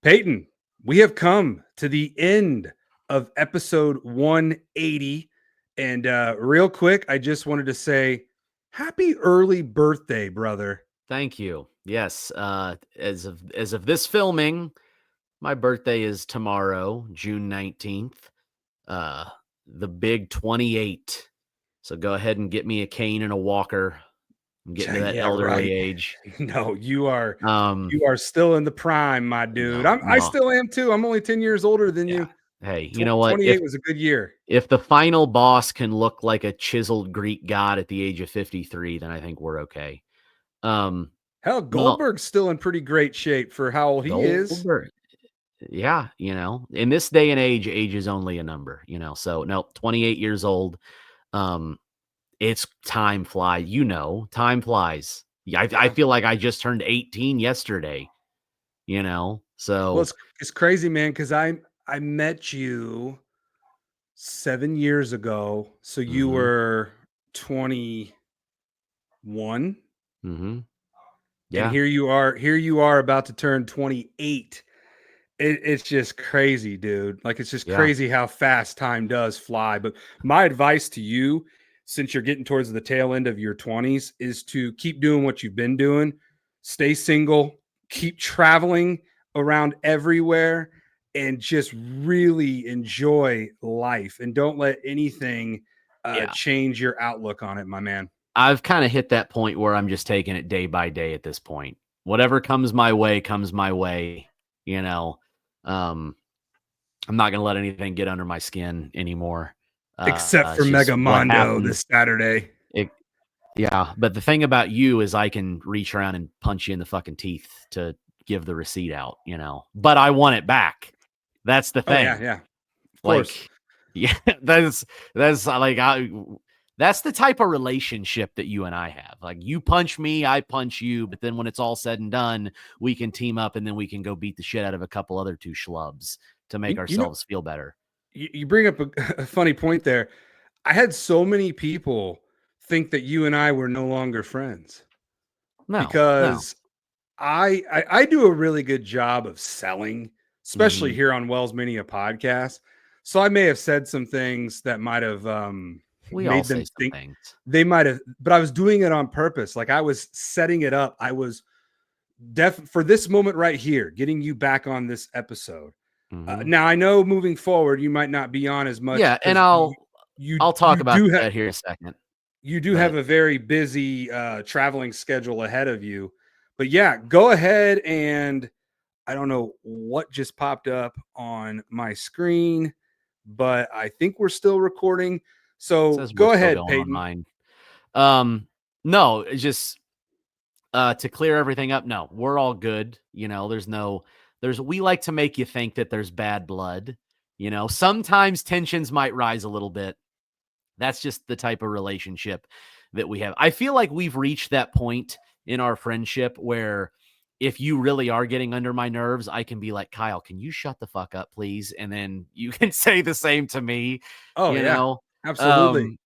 Peyton, we have come to the end of episode 180. And real quick, I just wanted to say happy early birthday, brother. Thank you. Yes. As of this filming, my birthday is tomorrow, June 19th. The big 28. So go ahead and get me a cane and a walker. I'm getting to that elderly age. No, you are still in the prime, my dude. No. I still am too. I'm only 10 years older than you. Hey, you know what? 28 was a good year. If the final boss can look like a chiseled Greek god at the age of 53, then I think we're okay. Hell, Goldberg's still in pretty great shape for how old he is. Yeah, in this day and age is only a number, so no, 28 years old. It's time flies, time flies. I feel like I just turned 18 yesterday, so. Well, it's crazy, man, because I met you 7 years ago. So you were 21. Mm-hmm. Yeah. And here you are about to turn 28. It's just crazy, dude. Like, it's just crazy how fast time does fly. But my advice to you, since you're getting towards the tail end of your 20s, is to keep doing what you've been doing. Stay single, keep traveling around everywhere, and just really enjoy life. And don't let anything change your outlook on it, my man. I've kind of hit that point where I'm just taking it day by day at this point. Whatever comes my way, I'm not going to let anything get under my skin anymore. Except for Mega Mondo this Saturday. But the thing about you is I can reach around and punch you in the fucking teeth to give the receipt out, but I want it back. That's the thing. Yeah. Of course. Yeah, that's like, that's the type of relationship that you and I have. Like, you punch me, I punch you, but then when it's all said and done, we can team up and then we can go beat the shit out of a couple other two schlubs to make ourselves feel better. You bring up a funny point there. I had so many people think that you and I were no longer friends. Because I do a really good job of selling, especially here on WellsMania Podcast. So I may have said some things that might have made them think they might have, but I was doing it on purpose. Like, I was setting it up. I was for this moment right here, getting you back on this episode. Now, I know moving forward, you might not be on as much. Yeah, and I'll talk about that here in a second. You do have a very busy traveling schedule ahead of you. But yeah, go ahead, and I don't know what just popped up on my screen, but I think we're still recording. So go ahead, Peyton. No, it's just to clear everything up. No, we're all good. We like to make you think that there's bad blood. Sometimes tensions might rise a little bit. That's just the type of relationship that we have. I feel like we've reached that point in our friendship where if you really are getting under my nerves, I can be like, Kyle, can you shut the fuck up, please? And then you can say the same to me. Oh, yeah. Absolutely.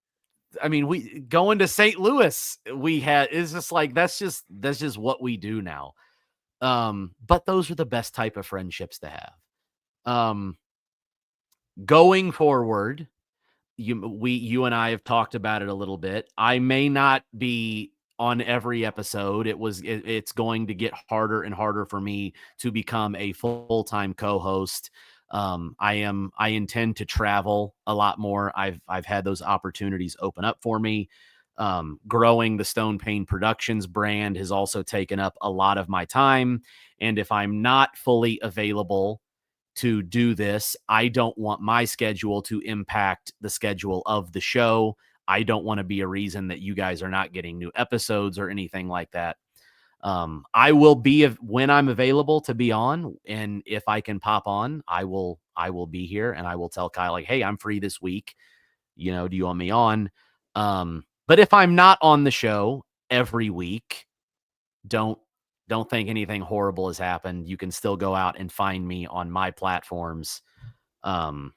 I mean, we going to St. Louis, it's just like, that's just what we do now. But those are the best type of friendships to have. Going forward, you and I have talked about it a little bit. I may not be on every episode. It's going to get harder and harder for me to become a full-time co-host. I intend to travel a lot more. I've had those opportunities open up for me. Growing the Stone Pain Productions brand has also taken up a lot of my time. And if I'm not fully available to do this, I don't want my schedule to impact the schedule of the show. I don't want to be a reason that you guys are not getting new episodes or anything like that. I will be when I'm available to be on, and if I can pop on, I will be here, and I will tell Kyle, like, hey, I'm free this week. Do you want me on? But if I'm not on the show every week, don't think anything horrible has happened. You can still go out and find me on my platforms. But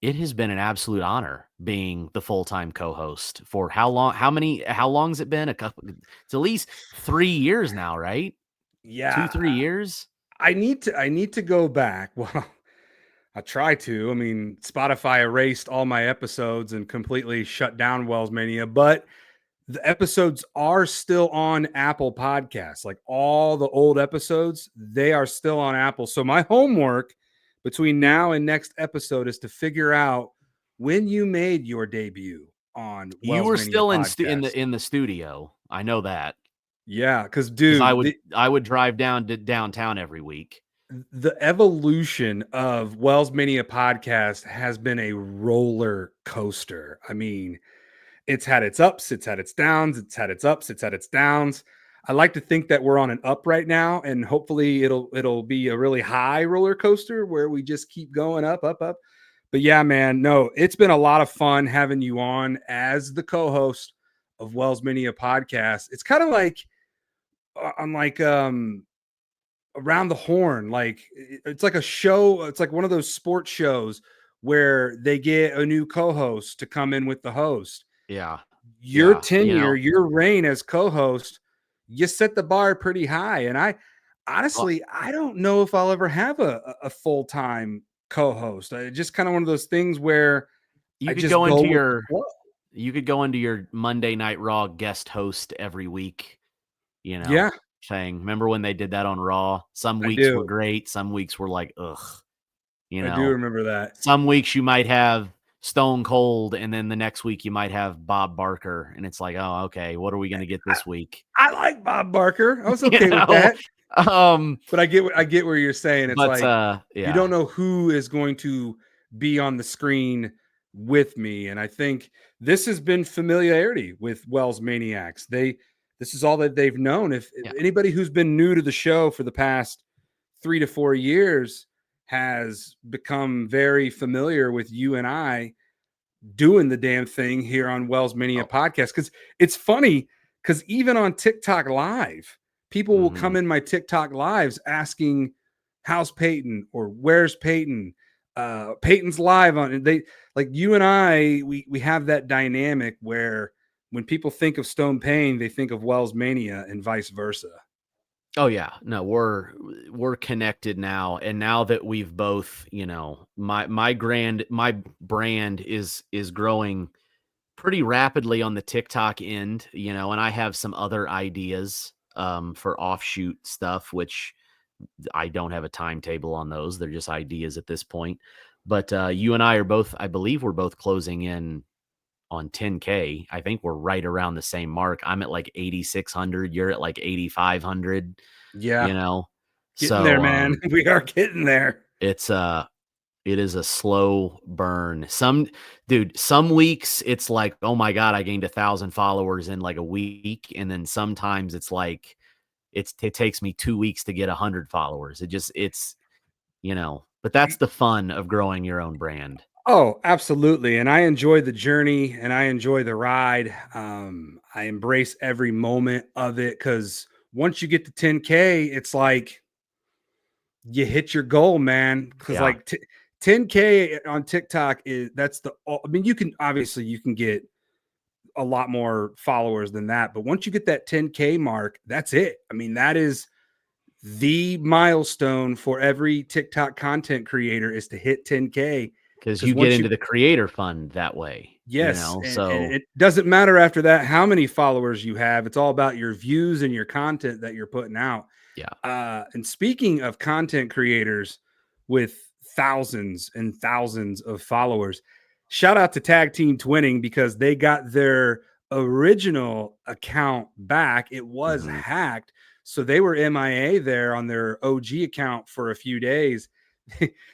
it has been an absolute honor being the full-time co-host for how long? How long has it been? It's at least 3 years now, right? Yeah. 2-3 years. I need to go back. Well, I try to. I mean, Spotify erased all my episodes and completely shut down WellsMania, but the episodes are still on Apple Podcasts. Like all the old episodes, they are still on Apple. So my homework between now and next episode is to figure out when you made your debut on You were WellsMania still Podcast. in the studio. I know that. Yeah, because Because dude, I would drive down to downtown every week. the evolution of WellsMania Podcast has been a roller coaster. I mean, it's had its ups, it's had its downs, it's had its ups, it's had its downs. I like to think that we're on an up right now, and hopefully it'll be a really high roller coaster where we just keep going up, up, up. But yeah, man, no, it's been a lot of fun having you on as the co-host of WellsMania Podcast. It's kind of like I'm like around the horn, like it's like a show, it's like one of those sports shows where they get a new co-host to come in with the host. Yeah. Your Yeah. tenure, your reign as co-host, you set the bar pretty high. And I honestly, I don't know if I'll ever have a full-time co-host. Just kind of one of those things where you I could just go go into with the flow. you could go into your Monday Night Raw guest host every week, Yeah, saying, remember when they did that on Raw? Some I weeks were do. great. Some weeks were like, ugh, I do remember that. some weeks you might have Stone Cold, and then the next week you might have Bob Barker. And it's like, oh, okay, what are we going to get this week? I like Bob Barker. I was okay with that. But I get where you're saying. It's like you don't know who is going to be on the screen with me, and I think this has been familiarity with Wells Maniacs. This is all that they've known. If anybody who's been new to the show for the past 3 to 4 years has become very familiar with you and I doing the damn thing here on WellsMania Podcast, because it's funny, because even on TikTok Live, people will come in my TikTok lives asking, how's Peyton, or where's Peyton? Peyton's live on. They, like, you and I, we have that dynamic where when people think of Stone Payne, they think of WellsMania, and vice versa. Oh yeah, no, we're connected now, and now that we've both, my brand is growing pretty rapidly on the TikTok end, and I have some other ideas for offshoot stuff, which I don't have a timetable on those. They're just ideas at this point. But you and I are both, I believe we're both closing in on 10K. I think we're right around the same mark. I'm at like 8,600. You're at like 8,500. Yeah. Getting So there, man. We are getting there. It is a slow burn. Some weeks it's like, oh my God, I gained 1,000 followers in like a week. And then sometimes it's like, it takes me 2 weeks to get 100 followers. But that's the fun of growing your own brand. Oh, absolutely. And I enjoy the journey and I enjoy the ride. I embrace every moment of it, because once you get to 10K, it's like you hit your goal, man. Because like 10K on TikTok you can get a lot more followers than that. But once you get that 10K mark, that's it. I mean, that is the milestone for every TikTok content creator, is to hit 10K. Because you get into the creator fund that way. Yes. And it doesn't matter after that how many followers you have. It's all about your views and your content that you're putting out. Yeah. And speaking of content creators with thousands and thousands of followers, shout out to Tag Team Twinning, because they got their original account back. It was hacked. So they were MIA there on their OG account for a few days.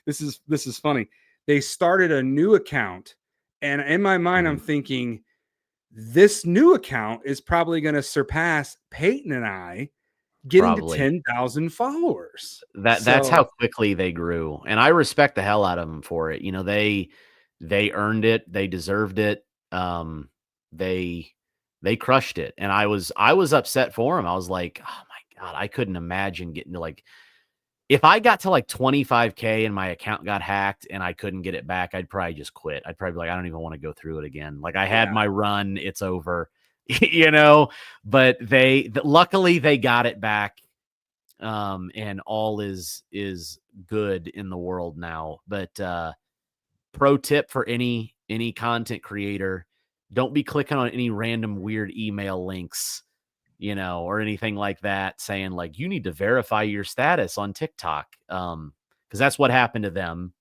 This is funny. They started a new account, and in my mind, I'm thinking this new account is probably going to surpass Peyton and I getting to 10,000 followers. That's how quickly they grew, and I respect the hell out of them for it. You know, they earned it, they deserved it. They crushed it, and I was upset for them. I was like, oh my god, I couldn't imagine getting to like, if I got to like 25K and my account got hacked and I couldn't get it back, I'd probably just quit. I'd probably be like, I don't even want to go through it again. Like, I had my run, it's over, you know. But luckily they got it back. And all is good in the world now. But pro tip for any content creator: don't be clicking on any random weird email links, you know, or anything like that, saying like, you need to verify your status on TikTok. Because that's what happened to them.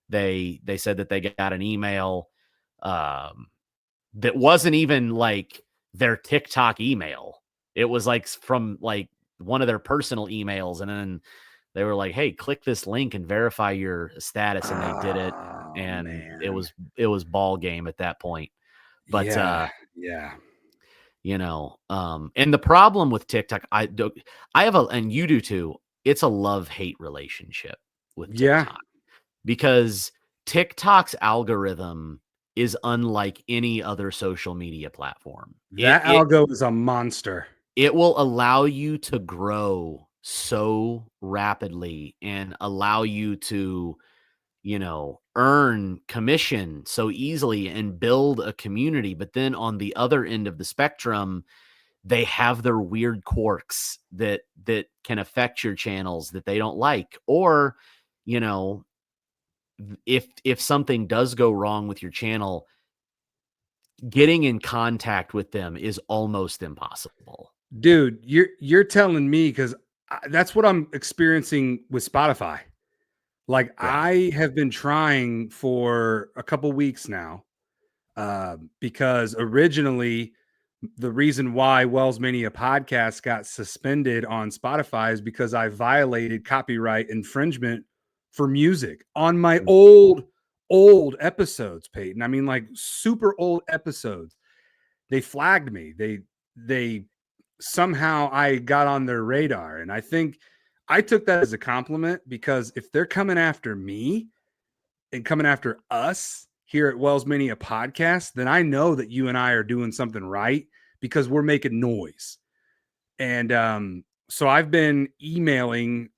They said that they got an email that wasn't even like their TikTok email. It was like from like one of their personal emails, and then they were like, hey, click this link and verify your status, and they did it, and it was ball game at that point. But you know, and the problem with TikTok, I have and you do too, it's a love-hate relationship with TikTok, because TikTok's algorithm is unlike any other social media platform. That algo is a monster. It will allow you to grow so rapidly and allow you to, you know, earn commission so easily and build a community. But then on the other end of the spectrum, they have their weird quirks that can affect your channels that they don't like. Or, you know, if something does go wrong with your channel, getting in contact with them is almost impossible. Dude, you're telling me, because that's what I'm experiencing with Spotify. Like, I have been trying for a couple weeks now, because originally the reason why WellsMania Podcast got suspended on Spotify is because I violated copyright infringement for music on my old episodes, Peyton. I mean, like, super old episodes. They flagged me. They somehow I got on their radar. And I think I took that as a compliment, because if they're coming after me and coming after us here at WellsMania Podcast, then I know that you and I are doing something right, because we're making noise. And so I've been emailing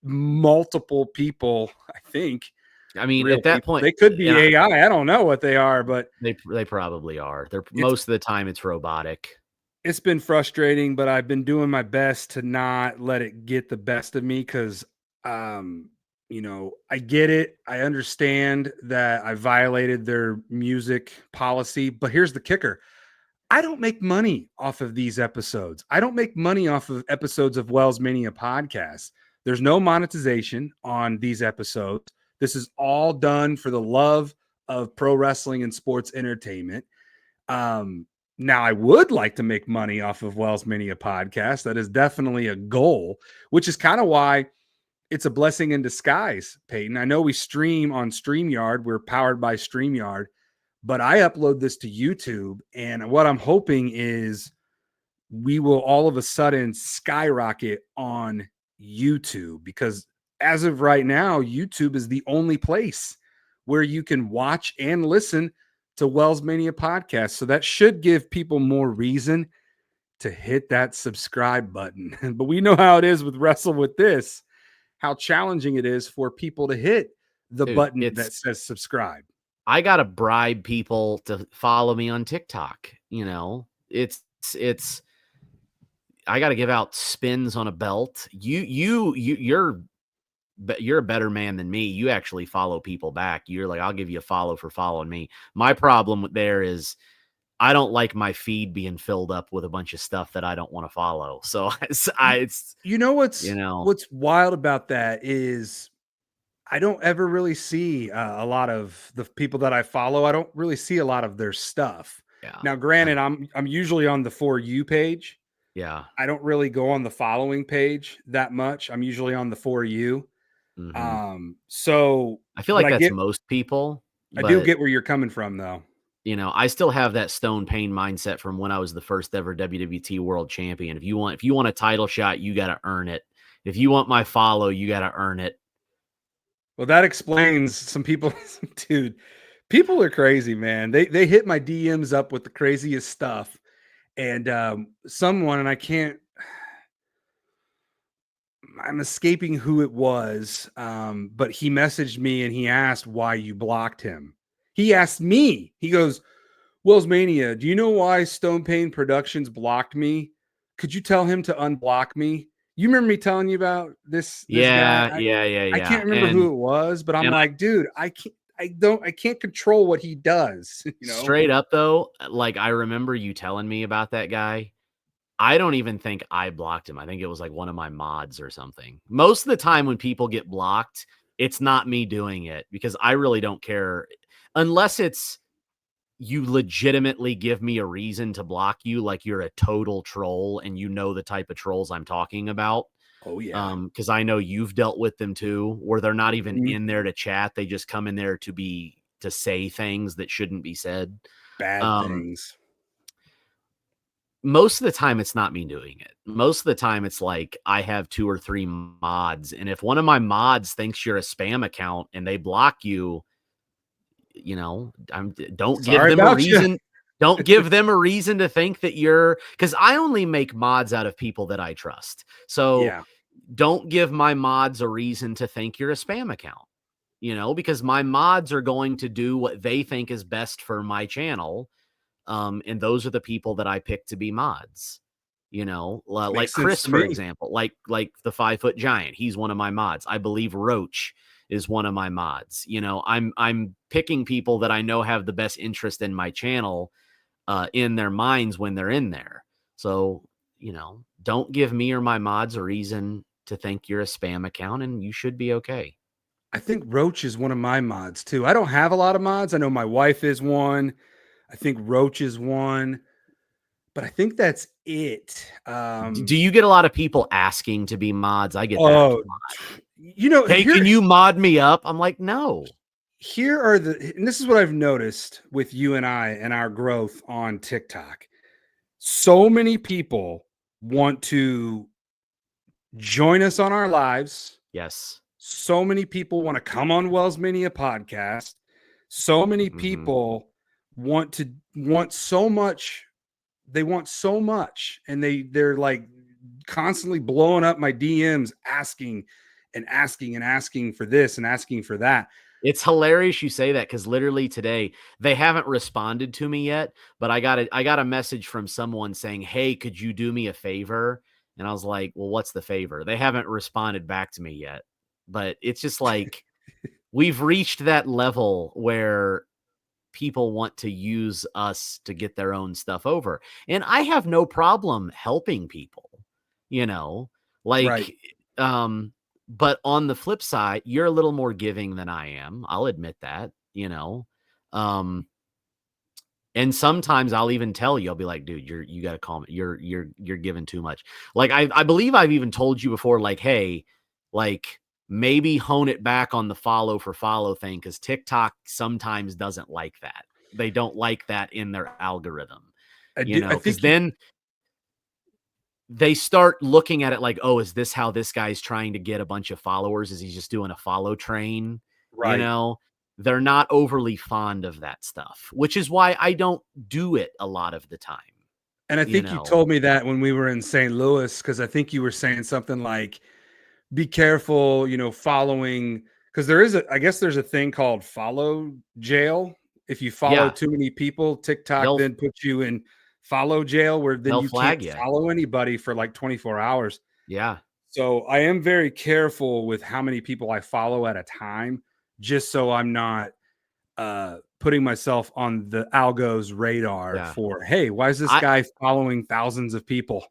multiple people. I think, I mean, at that point, they could be AI. I don't know what they are, but they probably are. Most of the time it's robotic. It's been frustrating, but I've been doing my best to not let it get the best of me, because, you know, I get it. I understand that I violated their music policy, but here's the kicker. I don't make money off of these episodes. I don't make money off of episodes of WellsMania Podcast. There's no monetization on these episodes. This is all done for the love of pro wrestling and sports entertainment. Now, I would like to make money off of WellsMania Podcast. That is definitely a goal, which is kind of why it's a blessing in disguise, Peyton. I know we stream on StreamYard. We're powered by StreamYard, but I upload this to YouTube. And what I'm hoping is we will all of a sudden skyrocket on YouTube, because as of right now, YouTube is the only place where you can watch and listen to WellsMania Podcast. So that should give people more reason to hit that subscribe button. But we know how it is with Wrestle With This, how challenging it is for people to hit the button that says subscribe. I got to bribe people to follow me on TikTok. You know, it's I got to give out spins on a belt. You're a better man than me. You actually follow people back. You're like, I'll give you a follow for following me. My problem there is I don't like my feed being filled up with a bunch of stuff that I don't want to follow. So it's you know, what's wild about that is I don't ever really see a lot of the people that I follow. I don't really see a lot of their stuff. Yeah. Now, granted, I'm usually on the For You page. Yeah. I don't really go on the following page that much. I'm usually on the For You. Mm-hmm. So I feel like that's most people. I do get where you're coming from, though. I still have that Stone Pain mindset from when I was the first ever WWT World Champion. If you want a title shot, you got to earn it. If you want my follow, you got to earn it. Well, that explains some people, dude. People are crazy, man. They hit my DMs up with the craziest stuff, and someone, and I'm escaping who it was, but he messaged me and he asked why you blocked him. He asked me. He goes, "WellsMania, do you know why Stone Pain Productions blocked me? Could you tell him to unblock me?" You remember me telling you about this guy? I can't remember who it was, but I'm like, dude, I can't control what he does. Straight up though, like I remember you telling me about that guy. I don't even think I blocked him. I think it was like one of my mods or something. Most of the time when people get blocked, it's not me doing it because I really don't care unless it's you legitimately give me a reason to block you, like you're a total troll and you know the type of trolls I'm talking about. Oh yeah. Because I know you've dealt with them too, where they're not even in there to chat. They just come in there to say things that shouldn't be said. Bad things. Most of the time, it's not me doing it. Most of the time, it's like I have 2 or 3 mods. And if one of my mods thinks you're a spam account and they block you, don't give them a reason. Don't give them a reason to think that because I only make mods out of people that I trust. So don't give my mods a reason to think you're a spam account, because my mods are going to do what they think is best for my channel. And those are the people that I pick to be mods, like Chris, for example, like the 5-foot giant. He's one of my mods. I believe Roach is one of my mods. I'm picking people that I know have the best interest in my channel in their minds when they're in there. So, don't give me or my mods a reason to think you're a spam account and you should be okay. I think Roach is one of my mods too. I don't have a lot of mods. I know my wife is one. I think Roach is one, but I think that's it. Do you get a lot of people asking to be mods? I get that. Oh, hey, can you mod me up? I'm like, no. Here are and this is what I've noticed with you and I and our growth on TikTok. So many people want to join us on our lives. Yes. So many people want to come on WellsMania Podcast. So many people want so much. They want so much, and they're like constantly blowing up my DMs, asking for this and asking for that. It's hilarious you say that because literally today they haven't responded to me yet, but I got a message from someone saying, "Hey, could you do me a favor?" And I was like, "Well, what's the favor?" They haven't responded back to me yet, but it's just like we've reached that level where people want to use us to get their own stuff over, and I have no problem helping people, like, right. But on the flip side, you're a little more giving than I am. I'll admit that, and sometimes I'll even tell you, I'll be like, dude, you got to calm it. You're giving too much. Like, I believe I've even told you before, like, hey, like maybe hone it back on the follow for follow thing. Cause TikTok sometimes doesn't like that. They don't like that in their algorithm, cause then they start looking at it like, oh, is this how this guy's trying to get a bunch of followers? Is he just doing a follow train? Right. They're not overly fond of that stuff, which is why I don't do it a lot of the time. And I think you told me that when we were in St. Louis, because I think you were saying something like, be careful, following, because I guess there's a thing called follow jail. If you follow too many people, TikTok then puts you in follow jail, where then you can't follow anybody for like 24 hours. Yeah. So I am very careful with how many people I follow at a time, just so I'm not putting myself on the algo's radar for, hey, why is this guy following thousands of people?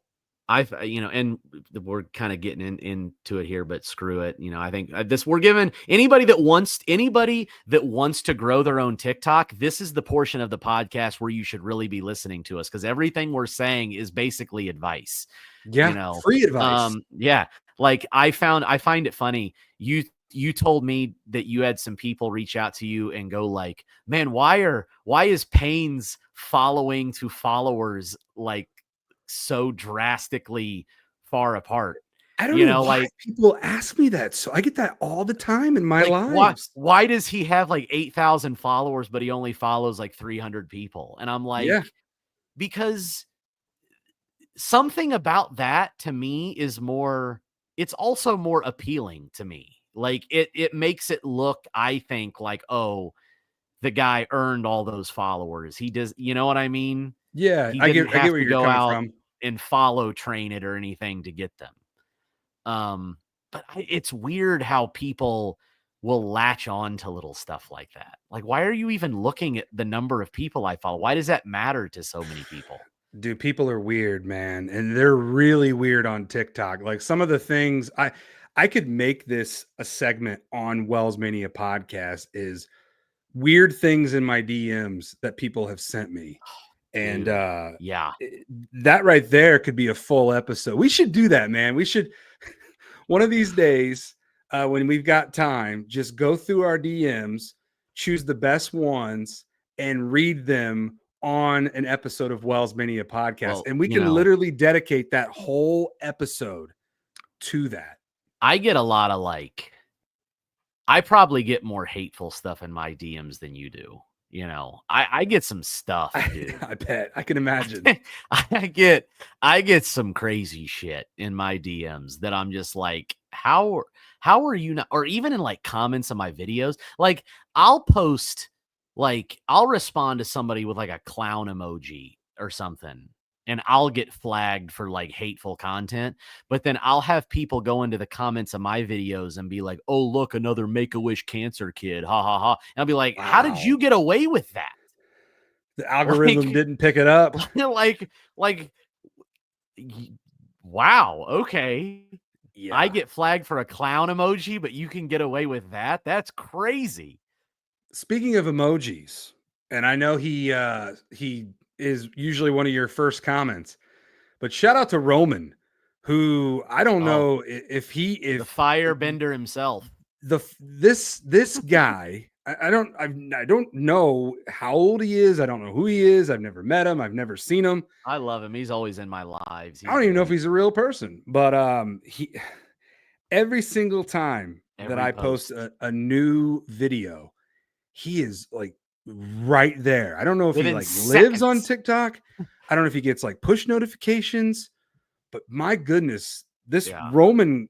And we're kind of getting into it here, but screw it. I think we're giving anybody that wants to grow their own TikTok. This is the portion of the podcast where you should really be listening to us, because everything we're saying is basically advice. Yeah. Free advice. Yeah. Like I find it funny. You you told me that you had some people reach out to you and go like, man, why is Payne's following to followers like so drastically far apart? I don't You know know, why like people ask me that. So I get that all the time in my lives. why does he have like 8,000 followers, but he only follows like 300 people? And I'm Yeah. like, because something about that to me is more, it's also more appealing to me. Like it makes it look, I think, like, oh, the guy earned all those followers. He does, you know what I mean? Yeah. He I didn't get have where to you're go coming out from. and follow train it or anything to get them. But it's weird how people will latch on to little stuff like that. Like, why are you even looking at the number of people I follow? Why does that matter to so many people? Dude, people are weird, man. And they're really weird on TikTok. Like some of the things I could make this a segment on WellsMania Podcast is weird things in my DMs that people have sent me. And Dude, yeah. that right there could be a full episode. We should do that, man. We should one of these days, when we've got time, just go through our DMs, choose the best ones, and read them on an episode of WellsMania Podcast. Well, And we you can know, literally dedicate that whole episode to that. I get a lot of like, I probably get more hateful stuff in my DMs than you do. You know, I get some stuff, dude. I bet. I can imagine. I get some crazy shit in my DMs that I'm just like, how are you not, or even in like comments on my videos, like I'll respond to somebody with like a clown emoji or something, and I'll get flagged for like hateful content, but then I'll have people go into the comments of my videos and be like, oh, look, another Make-A-Wish cancer kid. Ha ha ha. And I'll be like, how did Wow. you get away with that? The algorithm didn't pick it up. Like, wow, okay. Yeah. I get flagged for a clown emoji, but you can get away with that? That's crazy. Speaking of emojis, and I know he is usually one of your first comments, but shout out to Roman, who I don't know if the firebender himself. This guy, I don't know how old he is. I don't know who he is. I've never met him. I've never seen him. I love him. He's always in my lives. I don't even know if he's a real person, but he every single time that I post a new video, he is like right there. I don't know if he like lives on TikTok. I don't know if he gets like push notifications, but my goodness, this Roman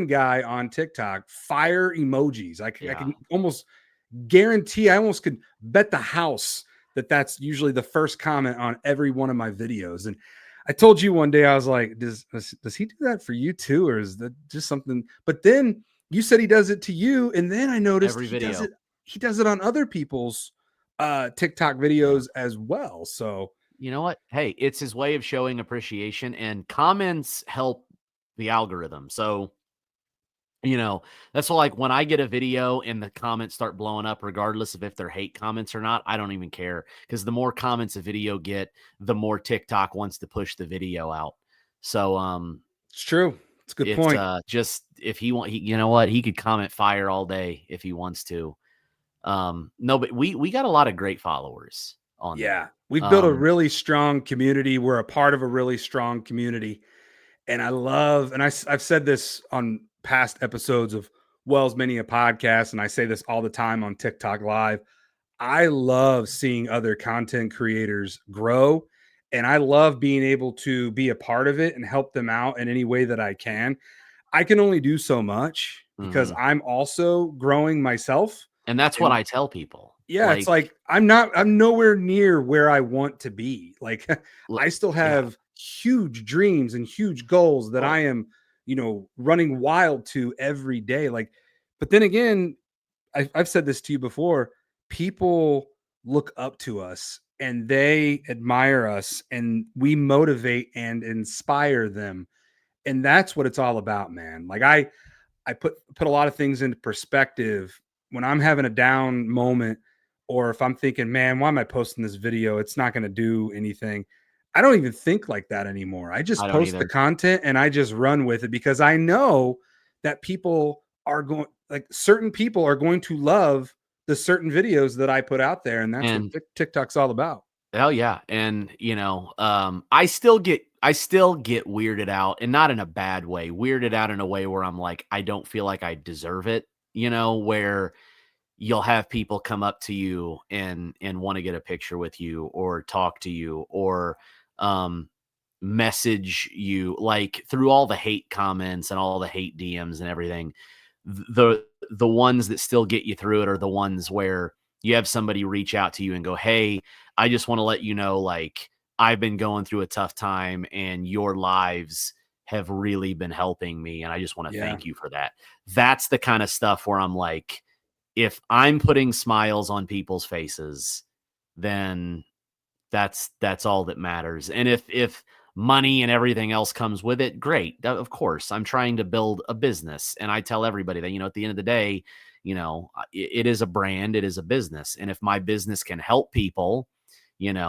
guy on TikTok, fire emojis. I can almost guarantee, I almost could bet the house that that's usually the first comment on every one of my videos. And I told you one day, I was like, does he do that for you too? Or is that just something? But then you said he does it to you. And then I noticed he does it on other people's TikTok videos as well. So you know what? Hey, it's his way of showing appreciation, and comments help the algorithm. So, you know, that's why, like, when I get a video and the comments start blowing up, regardless of if they're hate comments or not, I don't even care, because the more comments a video get, the more TikTok wants to push the video out. So, it's true. It's a good point. Just if you know what, he could comment fire all day if he wants to. No, but we got a lot of great followers on there. We've built a really strong community. We're a part of a really strong community. And I love, and I've said this on past episodes of WellsMania Podcast, and I say this all the time on TikTok Live. I love seeing other content creators grow, and I love being able to be a part of it and help them out in any way that I can. I can only do so much because I'm also growing myself. And that's what I tell people. Yeah, it's like I'm nowhere near where I want to be. Like I still have huge dreams and huge goals that I am, running wild to every day. Like, but then again, I've said this to you before, people look up to us and they admire us, and we motivate and inspire them. And that's what it's all about, man. Like I put a lot of things into perspective when I'm having a down moment, or if I'm thinking, man, why am I posting this video? It's not going to do anything. I don't even think like that anymore. I just post the content and I just run with it, because I know that people are going, like certain people are going to love the certain videos that I put out there, and that's what TikTok's all about. Oh yeah, and I still get weirded out, and not in a bad way. Weirded out in a way where I'm like, I don't feel like I deserve it. Where you'll have people come up to you and want to get a picture with you or talk to you or message you, like through all the hate comments and all the hate DMs and everything. The ones that still get you through it are the ones where you have somebody reach out to you and go, "Hey, I just want to let you know, like, I've been going through a tough time and your lives have really been helping me. And I just want to thank you for that." That's the kind of stuff where I'm like, if I'm putting smiles on people's faces, then that's all that matters. And if money and everything else comes with it, great. Of course, I'm trying to build a business. And I tell everybody that, at the end of the day, it is a brand, it is a business. And if my business can help people, and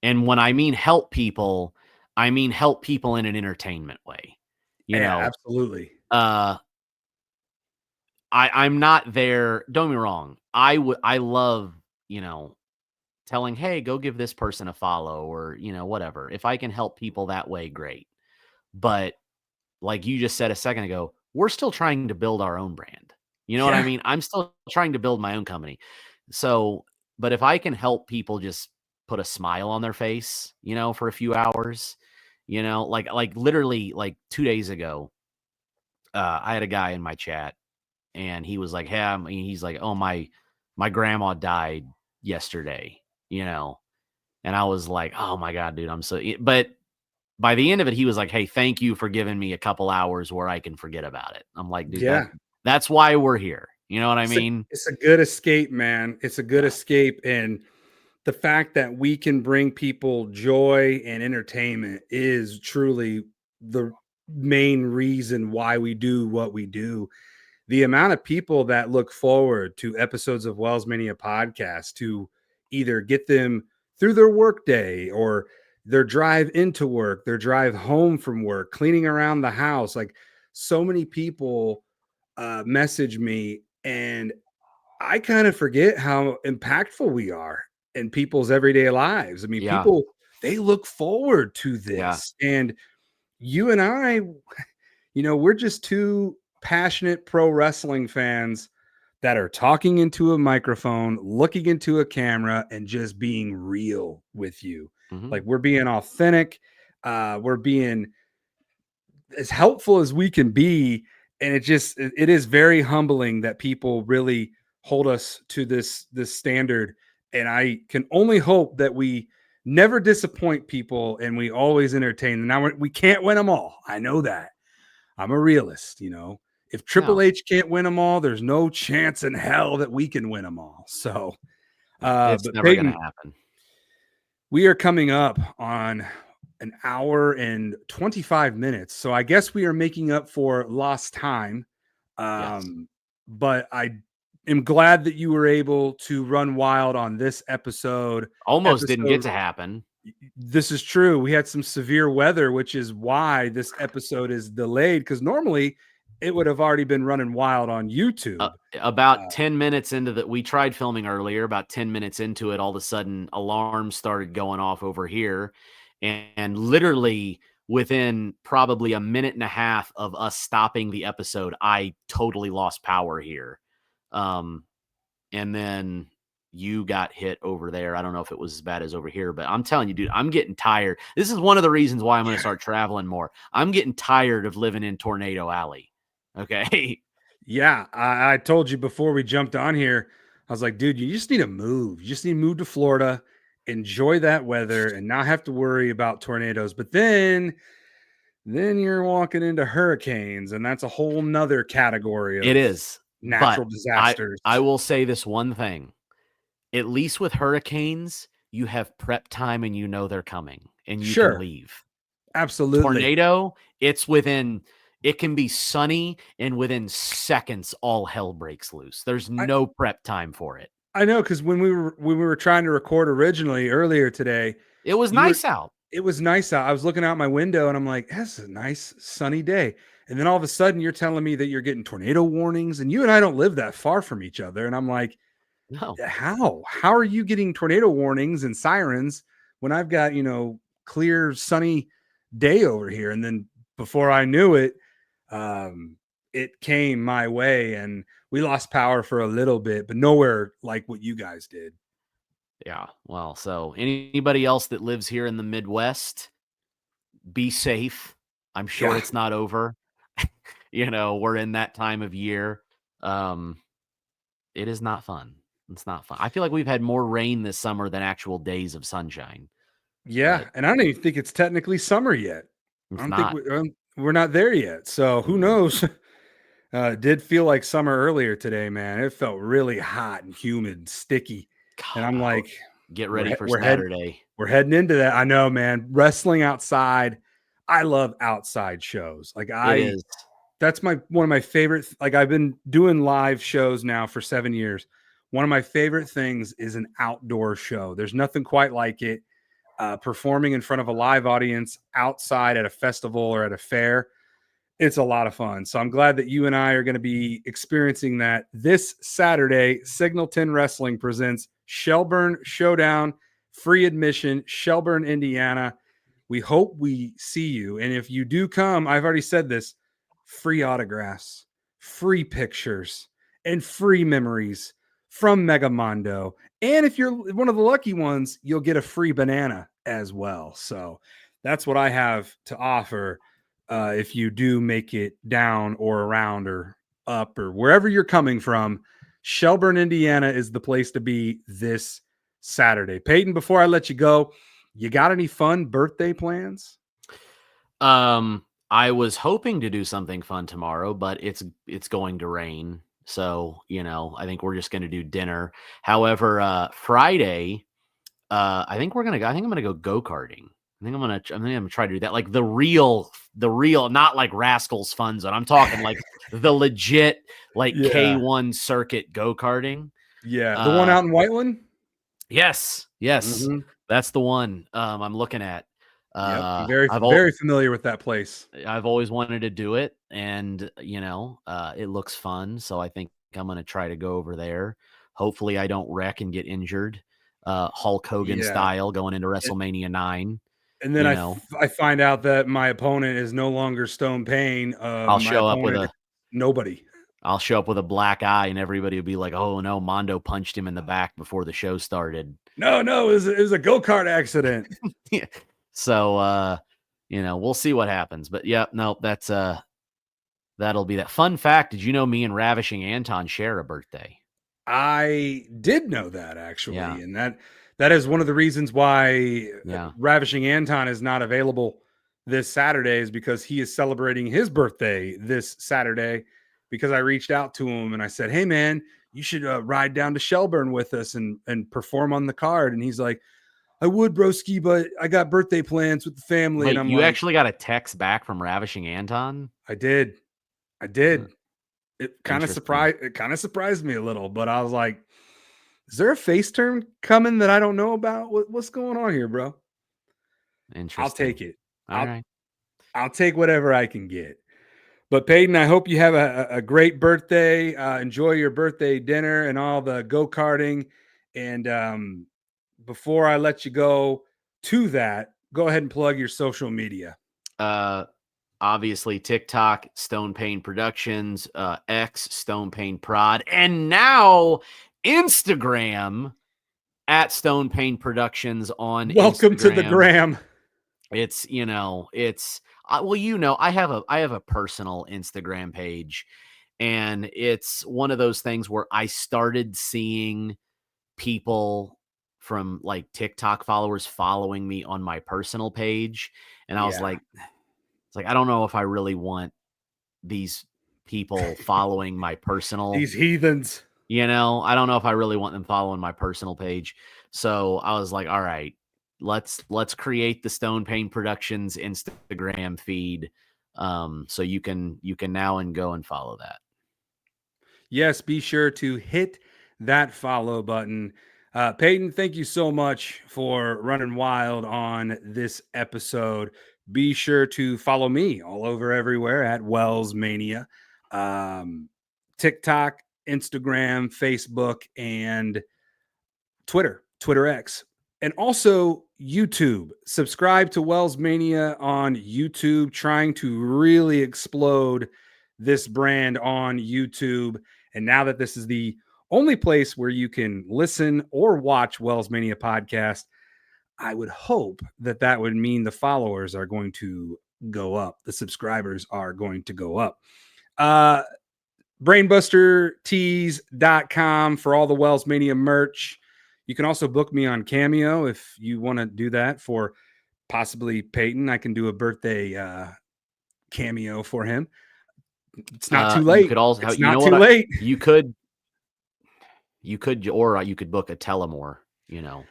when I mean help people, I mean help people in an entertainment way. Absolutely. I'm not there. Don't get me wrong. I love, telling, hey, go give this person a follow or, whatever. If I can help people that way, great. But like you just said a second ago, we're still trying to build our own brand. You know what I mean? I'm still trying to build my own company. So, but if I can help people just put a smile on their face, for a few hours, like literally like 2 days ago, I had a guy in my chat and he was like, "Hey," he's like, "Oh, my grandma died yesterday," and I was like, "Oh my God, dude, I'm so," but by the end of it, he was like, "Hey, thank you for giving me a couple hours where I can forget about it." I'm like, dude, that's why we're here. You know what I mean? It's a good escape, man. It's a good escape. And the fact that we can bring people joy and entertainment is truly the main reason why we do what we do. The amount of people that look forward to episodes of WellsMania Podcast to either get them through their workday or their drive into work, their drive home from work, cleaning around the house. Like, so many people message me, and I kind of forget how impactful we are in people's everyday lives. I mean, people, they look forward to this. And you and I, we're just two passionate pro wrestling fans that are talking into a microphone, looking into a camera, and just being real with you. Mm-hmm. Like, we're being authentic. We're being as helpful as we can be. And it is very humbling that people really hold us to this standard. And I can only hope that we never disappoint people and we always entertain them. Now, we can't win them all. I know that. I'm a realist, If Triple H can't win them all, there's no chance in hell that we can win them all. So, it's but never going to happen. We are coming up on an hour and 25 minutes. So I guess we are making up for lost time. But I am glad that you were able to run wild on this episode. Almost didn't get to happen. This is true. We had some severe weather, which is why this episode is delayed, because normally it would have already been running wild on YouTube. About 10 minutes into that, we tried filming earlier. About 10 minutes into it, all of a sudden alarms started going off over here. And literally within probably a minute and a half of us stopping the episode, I totally lost power here. And then you got hit over there. I don't know if it was as bad as over here, but I'm telling you, dude, I'm getting tired. This is one of the reasons why I'm going to start traveling more. I'm getting tired of living in Tornado Alley. Okay. Yeah. I told you before we jumped on here, I was like, dude, you just need to move. You just need to move to Florida, enjoy that weather, and not have to worry about tornadoes. But then you're walking into hurricanes, and that's a whole nother category of it is natural disasters. I will say this one thing. At least with hurricanes, you have prep time and they're coming and you can leave. Absolutely. Tornado, it can be sunny and within seconds, all hell breaks loose. There's no prep time for it. I know, because when we were trying to record originally earlier today, it was nice out. It was nice out. I was looking out my window and I'm like, that's a nice sunny day. And then all of a sudden you're telling me that you're getting tornado warnings, and you and I don't live that far from each other. And I'm like, No. how are you getting tornado warnings and sirens when I've got, clear, sunny day over here? And then before I knew it, it came my way and we lost power for a little bit, but nowhere like what you guys did. Yeah. Well, so anybody else that lives here in the Midwest, be safe. I'm sure Yeah. it's not over. We're in that time of year. It is not fun. It's not fun. I feel like we've had more rain this summer than actual days of sunshine. Yeah. But And I don't even think it's technically summer yet. I it's don't think not. we're not there yet. So who Mm-mm. knows? It did feel like summer earlier today, man. It felt really hot and humid, sticky. And I'm God, like, get ready for we're heading Saturday. we're heading into that. I know, man. Wrestling outside. I love outside shows. Like It is. that's one of my favorite. Like I've been doing live shows now for 7 years. One of my favorite things is an outdoor show. There's nothing quite like it. Performing in front of a live audience outside at a festival or at a fair. It's a lot of fun. So I'm glad that you and I are going to be experiencing that this Saturday. Signalton Wrestling presents Shelburne Showdown, free admission, Shelburne, Indiana. We hope we see you. And if you do come, I've already said this, free autographs, free pictures, and free memories from Mega Mondo. And if you're one of the lucky ones, you'll get a free banana as well. So that's what I have to offer. If you do make it down or around or up or wherever you're coming from, Shelburne, Indiana is the place to be this Saturday. Peyton, before I let you go, you got any fun birthday plans? I was hoping to do something fun tomorrow, but it's going to rain. So, I think we're just going to do dinner. However, Friday, I think I'm going to go go-karting. I think I'm going to try to do that. Like the real, not like Rascals Fun Zone. I'm talking like the legit, like Yeah. K1 circuit go-karting. Yeah. The one out in Whiteland? Yes. Mm-hmm. That's the one I'm looking at. Yep. I'm very, I've very familiar with that place. I've always wanted to do it, and it looks fun. So I think I'm going to try to go over there. Hopefully, I don't wreck and get injured, Hulk Hogan style, going into WrestleMania 9. And then I find out that my opponent is no longer Stone Pain. I'll My show up with opponent, nobody. I'll show up with a black eye, and everybody will be like, "Oh no, Mondo punched him in the back before the show started." No, it was a go-kart accident. Yeah. So, we'll see what happens. But yeah, no, that'll be that. Fun fact: did you know me and Ravishing Anton share a birthday? I did know that actually, Yeah. and that is one of the reasons why Yeah. Ravishing Anton is not available this Saturday, is because he is celebrating his birthday this Saturday. Because I reached out to him and I said, "Hey man, you should ride down to Shelburne with us and perform on the card." And he's like, "I would, broski, but I got birthday plans with the family." Wait, and I'm you like, actually got a text back from Ravishing Anton? I did. It kind of Interesting. surprised me a little, but I was like, is there a face turn coming that I don't know about? What's going on here, bro? Interesting. I'll take it. All right. I'll take whatever I can get. But Peyton, I hope you have a great birthday. Enjoy your birthday dinner and all the go-karting. And before I let you go to that, go ahead and plug your social media. Obviously TikTok, Stone Pain Productions, X, Stone Pain Prod, and now Instagram at Stone Pain Productions on Welcome Instagram. to the gram. It's, I have a personal Instagram page, and it's one of those things where I started seeing people from like TikTok followers following me on my personal page. And I was like, it's like, I don't know if I really want these people following my personal, these heathens, I don't know if I really want them following my personal page. So I was like, all right, let's create the Stone Pain Productions Instagram feed. So you can now go and follow that. Yes, be sure to hit that follow button. Peyton, thank you so much for running wild on this episode. be sure to follow me all over everywhere at WellsMania. TikTok, Instagram, Facebook, and Twitter X, and also YouTube. Subscribe to WellsMania on YouTube, trying to really explode this brand on YouTube. And now that this is the only place where you can listen or watch WellsMania Podcast, I would hope that that would mean the followers are going to go up. The subscribers are going to go up. BrainbusterTees.com for all the WellsMania merch. You can also book me on Cameo if you want to do that for possibly Peyton. I can do a birthday cameo for him. It's not too late. You could also, it's not too late. You could book a Telemore,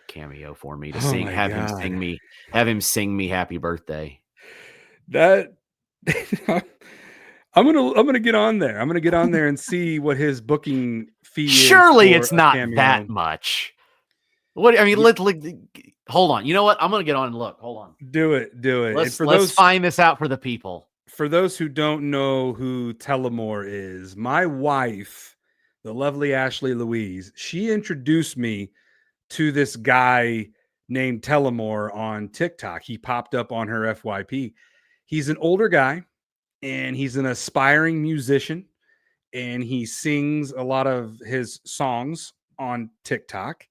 cameo for me to sing, have him sing me happy birthday. That I'm gonna get on there. I'm gonna get on there and see what his booking fee is. Surely it's not that much. What I mean, hold on. You know what? I'm gonna get on and look. Hold on. Do it. Let's find this out for the people. For those who don't know who Telemore is, my wife, the lovely Ashley Louise, she introduced me to this guy named Telemore on TikTok. He popped up on her FYP. He's an older guy, and he's an aspiring musician, and he sings a lot of his songs on TikTok.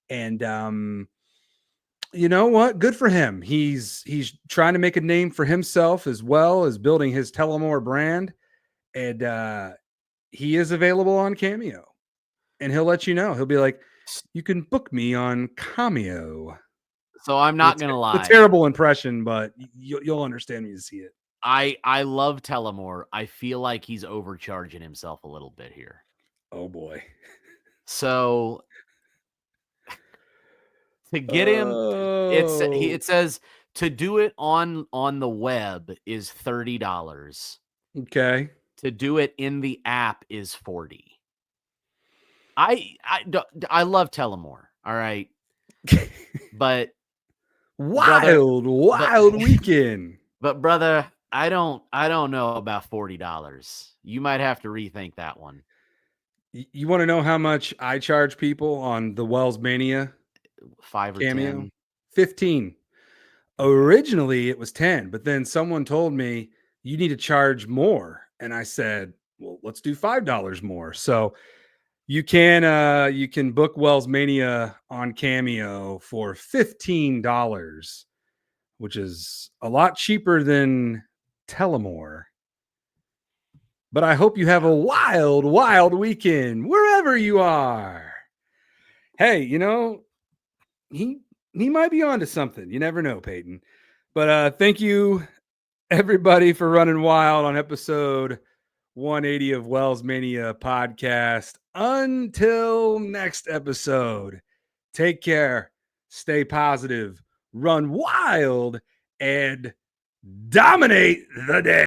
And you know what? Good for him. He's trying to make a name for himself as well as building his Telemore brand. And he is available on Cameo. And he'll let you know. He'll be like, you can book me on Cameo. So I'm not going to lie. It's a terrible impression, but you'll understand when you see it. I love Telemore. I feel like he's overcharging himself a little bit here. Oh, boy. So to get him, it says to do it on the web is $30. Okay. To do it in the app is $40. I love Telemore. All right. But wild weekend. But brother, I don't know about $40. You might have to rethink that one. You want to know how much I charge people on the WellsMania 5 or Cameo? 10? 15. Originally it was 10, but then someone told me you need to charge more. And I said, well, let's do $5 more. So you can book WellsMania on Cameo for $15, which is a lot cheaper than Telemore. But I hope you have a wild weekend wherever you are. Hey, he might be onto something. You never know, Peyton. But thank you, everybody, for running wild on episode 180 of WellsMania Podcast. Until next episode, take care, stay positive, run wild, and dominate the day.